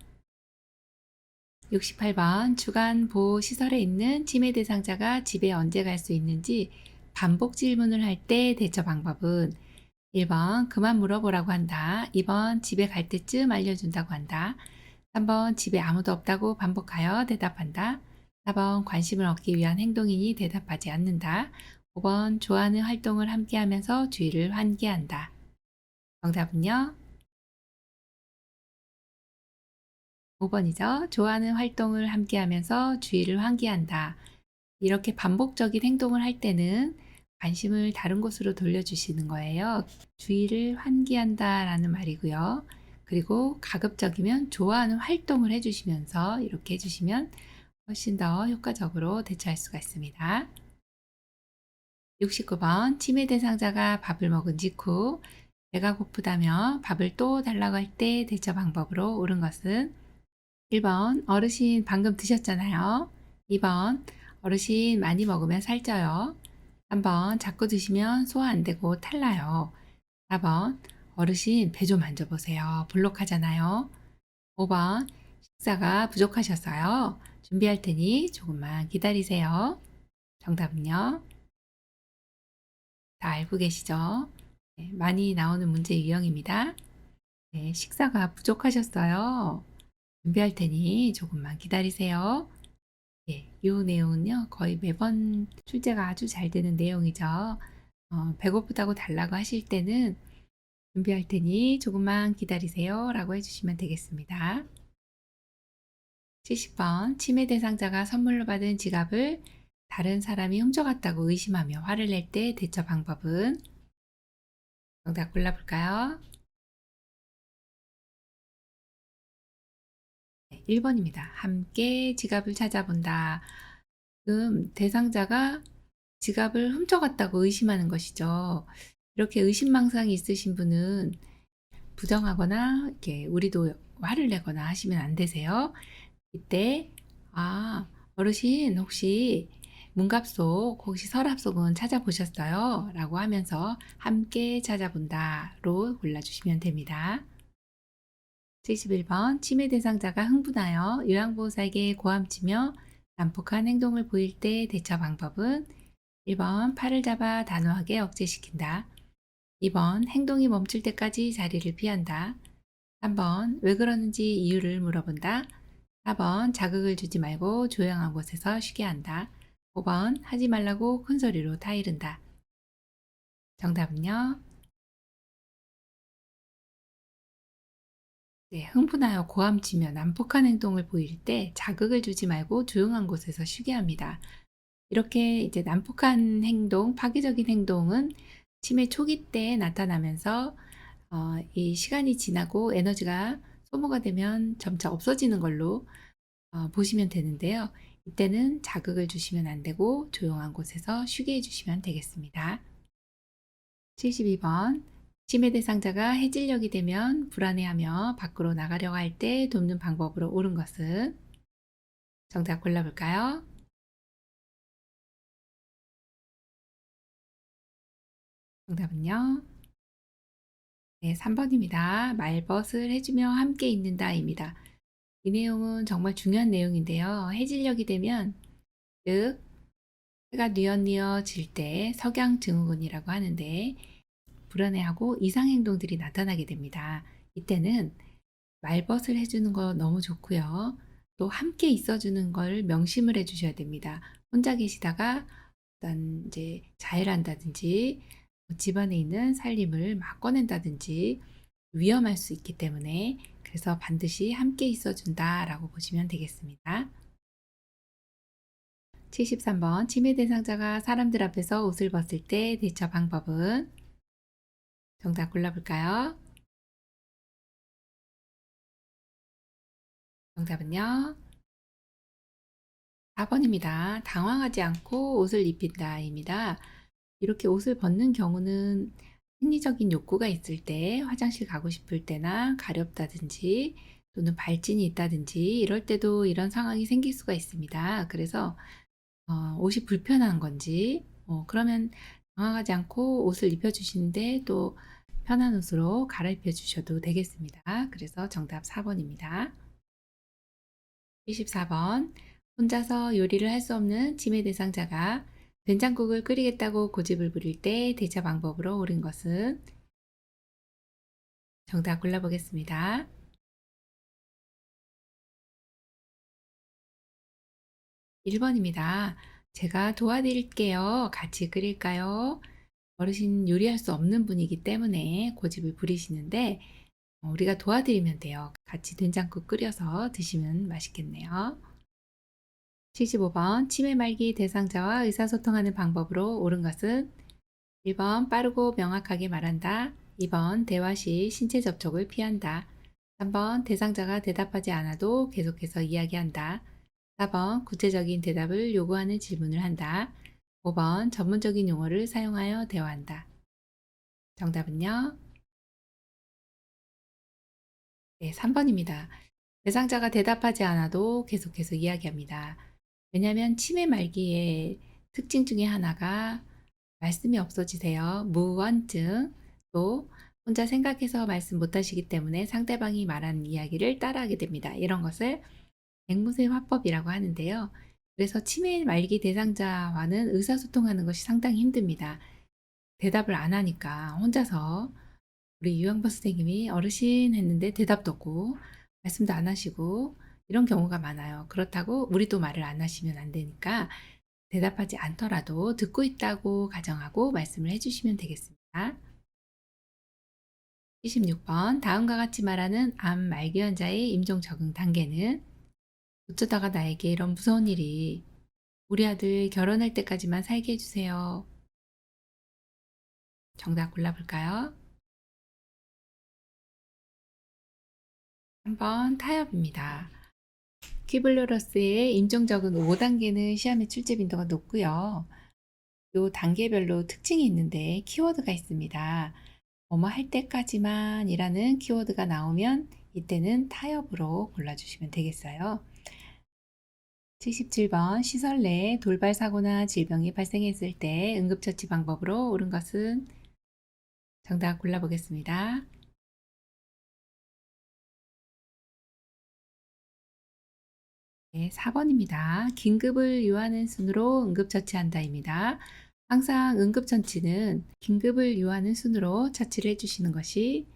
68번 주간 보호 시설에 있는 치매 대상자가 집에 언제 갈 수 있는지 반복 질문을 할 때 대처 방법은 1번 그만 물어보라고 한다. 2번 집에 갈 때쯤 알려준다고 한다. 3번 집에 아무도 없다고 반복하여 대답한다. 4번 관심을 얻기 위한 행동이니 대답하지 않는다. 5번 좋아하는 활동을 함께하면서 주의를 환기한다. 정답은요? 5번이죠. 좋아하는 활동을 함께하면서 주의를 환기한다. 이렇게 반복적인 행동을 할 때는 관심을 다른 곳으로 돌려주시는 거예요. 주의를 환기한다라는 말이고요. 그리고 가급적이면 좋아하는 활동을 해주시면서 이렇게 해주시면 훨씬 더 효과적으로 대처할 수가 있습니다. 69번 치매 대상자가 밥을 먹은 직후 배가 고프다며 밥을 또 달라고 할 때 대처 방법으로 옳은 것은 1번 어르신 방금 드셨잖아요. 2번 어르신 많이 먹으면 살쪄요. 3번 자꾸 드시면 소화 안 되고 탈나요. 4번 어르신 배 좀 만져보세요. 볼록하잖아요. 5번 식사가 부족하셨어요. 준비할 테니 조금만 기다리세요. 정답은요? 다 알고 계시죠? 네, 많이 나오는 문제 유형입니다. 네, 식사가 부족하셨어요. 준비할 테니 조금만 기다리세요. 예, 이 내용은요, 거의 매번 출제가 아주 잘 되는 내용이죠. 배고프다고 달라고 하실 때는 준비할 테니 조금만 기다리세요 라고 해주시면 되겠습니다. 70번 치매 대상자가 선물로 받은 지갑을 다른 사람이 훔쳐갔다고 의심하며 화를 낼 때 대처 방법은 정답 골라볼까요? 1번입니다. 함께 지갑을 찾아본다. 지금 대상자가 지갑을 훔쳐갔다고 의심하는 것이죠. 이렇게 의심망상이 있으신 분은 부정하거나 이렇게 우리도 화를 내거나 하시면 안 되세요. 이때 어르신 혹시 문갑 속 혹시 서랍 속은 찾아보셨어요? 라고 하면서 함께 찾아본다로 골라주시면 됩니다. 71번 치매 대상자가 흥분하여 요양보호사에게 고함치며 난폭한 행동을 보일 때 대처 방법은 1번 팔을 잡아 단호하게 억제시킨다. 2번 행동이 멈출 때까지 자리를 피한다. 3번 왜 그러는지 이유를 물어본다. 4번 자극을 주지 말고 조용한 곳에서 쉬게 한다. 5번 하지 말라고 큰 소리로 타이른다. 정답은요? 네, 흥분하여 고함치며 난폭한 행동을 보일 때 자극을 주지 말고 조용한 곳에서 쉬게 합니다. 이렇게 이제 난폭한 행동, 파괴적인 행동은 치매 초기 때 나타나면서 이 시간이 지나고 에너지가 소모가 되면 점차 없어지는 걸로 보시면 되는데요. 이때는 자극을 주시면 안 되고 조용한 곳에서 쉬게 해주시면 되겠습니다. 72번 치매 대상자가 해질녘이 되면 불안해하며 밖으로 나가려고 할 때 돕는 방법으로 옳은 것은 정답 골라볼까요? 정답은요? 네, 3번입니다. 말벗을 해주며 함께 있는다입니다. 이 내용은 정말 중요한 내용인데요. 해질녘이 되면 즉 해가 뉘엿뉘엿질 때 석양증후군이라고 하는데 불안해하고 이상 행동들이 나타나게 됩니다. 이때는 말벗을 해주는 거 너무 좋고요. 또 함께 있어주는 걸 명심을 해 주셔야 됩니다. 혼자 계시다가 어떤 이제 자해한다든지 집안에 있는 살림을 막 꺼낸다든지 위험할 수 있기 때문에 그래서 반드시 함께 있어준다라고 보시면 되겠습니다. 73번 치매 대상자가 사람들 앞에서 옷을 벗을 때 대처 방법은? 정답 골라볼까요? 정답은요. 4번입니다. 당황하지 않고 옷을 입힌다입니다. 이렇게 옷을 벗는 경우는 생리적인 욕구가 있을 때, 화장실 가고 싶을 때나 가렵다든지 또는 발진이 있다든지 이럴 때도 이런 상황이 생길 수가 있습니다. 그래서 옷이 불편한 건지 그러면 당황하지 않고 옷을 입혀 주시는데 또 편한 옷으로 갈아입혀 주셔도 되겠습니다. 그래서 정답 4번입니다. 24번 혼자서 요리를 할 수 없는 치매 대상자가 된장국을 끓이겠다고 고집을 부릴 때 대처 방법으로 옳은 것은? 정답 골라보겠습니다. 1번입니다. 제가 도와드릴게요. 같이 끓일까요? 어르신 요리할 수 없는 분이기 때문에 고집을 부리시는데 우리가 도와드리면 돼요. 같이 된장국 끓여서 드시면 맛있겠네요. 75번 치매 말기 대상자와 의사소통하는 방법으로 옳은 것은? 1번 빠르고 명확하게 말한다. 2번 대화 시 신체 접촉을 피한다. 3번 대상자가 대답하지 않아도 계속해서 이야기한다. 4번 구체적인 대답을 요구하는 질문을 한다. 5번 전문적인 용어를 사용하여 대화한다. 정답은요? 네, 3번입니다. 대상자가 대답하지 않아도 계속해서 이야기합니다. 왜냐하면 치매 말기의 특징 중에 하나가 말씀이 없어지세요. 무언증, 또 혼자 생각해서 말씀 못하시기 때문에 상대방이 말하는 이야기를 따라하게 됩니다. 이런 것을 앵무새 화법이라고 하는데요. 그래서 치매 말기 대상자와는 의사소통하는 것이 상당히 힘듭니다. 대답을 안 하니까 혼자서 우리 유영보 선생님이 어르신 했는데 대답도 없고 말씀도 안 하시고 이런 경우가 많아요. 그렇다고 우리도 말을 안 하시면 안 되니까 대답하지 않더라도 듣고 있다고 가정하고 말씀을 해주시면 되겠습니다. 76번 다음과 같이 말하는 암 말기 환자의 임종 적응 단계는? 어쩌다가 나에게 이런 무서운 일이, 우리 아들 결혼할 때까지만 살게 해주세요. 정답 골라볼까요? 3번 타협입니다. 퀴블로러스의 임종 적응 5단계는 시험의 출제 빈도가 높고요. 요 단계별로 특징이 있는데 키워드가 있습니다. 뭐뭐 할 때까지만이라는 키워드가 나오면 이때는 타협으로 골라주시면 되겠어요. 77번 시설 내에 돌발 사고나 질병이 발생했을 때 응급처치 방법으로 옳은 것은? 정답 골라보겠습니다. 네, 4번입니다. 긴급을 요하는 순으로 응급처치한다입니다. 항상 응급처치는 긴급을 요하는 순으로 처치를 해주시는 것이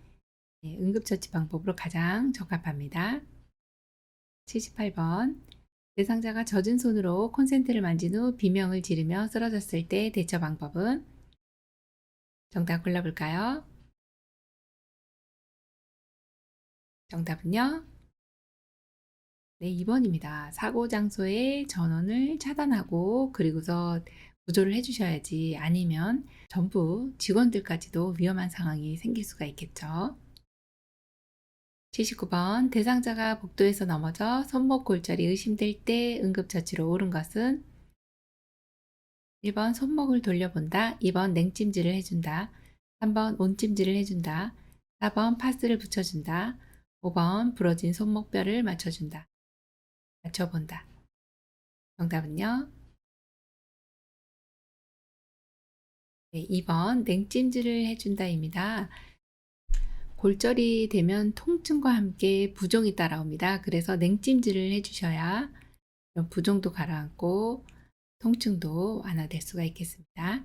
응급처치 방법으로 가장 적합합니다. 78번 대상자가 젖은 손으로 콘센트를 만진 후 비명을 지르며 쓰러졌을 때 대처 방법은? 정답 골라볼까요? 정답은요? 네, 2번입니다. 사고 장소의 전원을 차단하고 그리고서 구조를 해주셔야지 아니면 전부 직원들까지도 위험한 상황이 생길 수가 있겠죠. 79번 대상자가 복도에서 넘어져 손목 골절이 의심될 때 응급처치로 옳은 것은? 1번 손목을 돌려본다. 2번 냉찜질을 해준다. 3번 온찜질을 해준다. 4번 파스를 붙여준다. 5번 부러진 손목뼈를 맞춰준다. 맞춰본다. 정답은요? 네, 2번 냉찜질을 해준다입니다. 골절이 되면 통증과 함께 부종이 따라옵니다. 그래서 냉찜질을 해주셔야 부종도 가라앉고 통증도 완화될 수가 있겠습니다.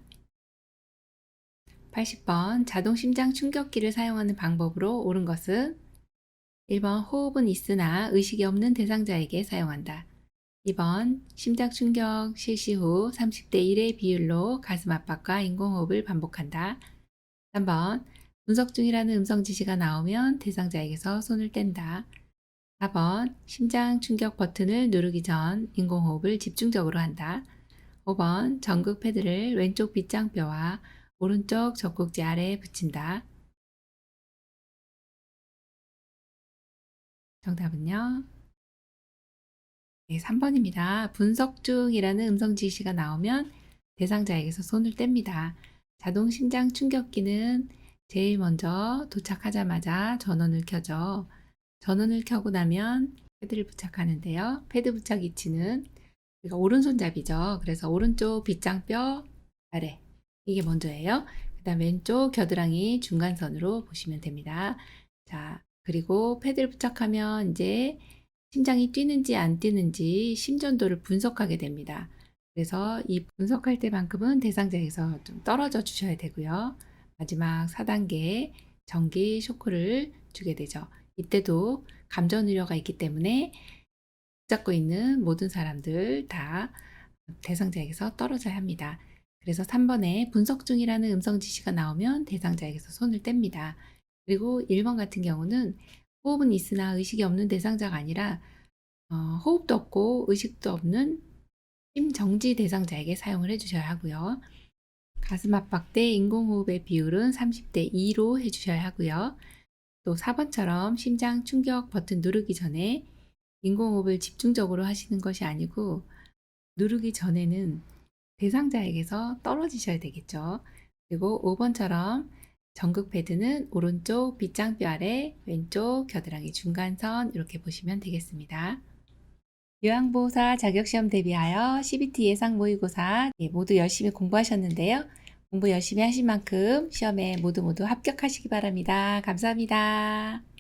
80번 자동 심장 충격기를 사용하는 방법으로 옳은 것은? 1번 호흡은 있으나 의식이 없는 대상자에게 사용한다. 2번 심장 충격 실시 후 30대 1의 비율로 가슴 압박과 인공호흡을 반복한다. 3번 분석 중이라는 음성 지시가 나오면 대상자에게서 손을 뗀다. 4번 심장 충격 버튼을 누르기 전 인공호흡을 집중적으로 한다. 5번 전극 패드를 왼쪽 빗장뼈와 오른쪽 젖꼭지 아래에 붙인다. 정답은요? 네, 3번입니다. 분석 중이라는 음성 지시가 나오면 대상자에게서 손을 뗍니다. 자동 심장 충격기는 제일 먼저 도착하자마자 전원을 켜죠. 전원을 켜고 나면 패드를 부착하는데요. 패드 부착 위치는 우리가 오른손잡이죠. 그래서 오른쪽 빗장뼈 아래 이게 먼저예요. 그 다음 왼쪽 겨드랑이 중간선으로 보시면 됩니다. 자, 그리고 패드를 부착하면 이제 심장이 뛰는지 안 뛰는지 심전도를 분석하게 됩니다. 그래서 이 분석할 때만큼은 대상자에서 좀 떨어져 주셔야 되고요. 마지막 4단계 전기 쇼크를 주게 되죠. 이때도 감전 우려가 있기 때문에 붙잡고 있는 모든 사람들 다 대상자에게서 떨어져야 합니다. 그래서 3번에 분석 중이라는 음성 지시가 나오면 대상자에게서 손을 뗍니다. 그리고 1번 같은 경우는 호흡은 있으나 의식이 없는 대상자가 아니라 호흡도 없고 의식도 없는 심정지 대상자에게 사용을 해주셔야 하고요. 가슴 압박 때 인공호흡의 비율은 30대 2로 해주셔야 하고요. 또 4번처럼 심장 충격 버튼 누르기 전에 인공호흡을 집중적으로 하시는 것이 아니고 누르기 전에는 대상자에게서 떨어지셔야 되겠죠. 그리고 5번처럼 전극 패드는 오른쪽 빗장뼈 아래 왼쪽 겨드랑이 중간선 이렇게 보시면 되겠습니다. 요양보호사 자격시험 대비하여 CBT 예상 모의고사 모두 열심히 공부하셨는데요. 공부 열심히 하신 만큼 시험에 모두 합격하시기 바랍니다. 감사합니다.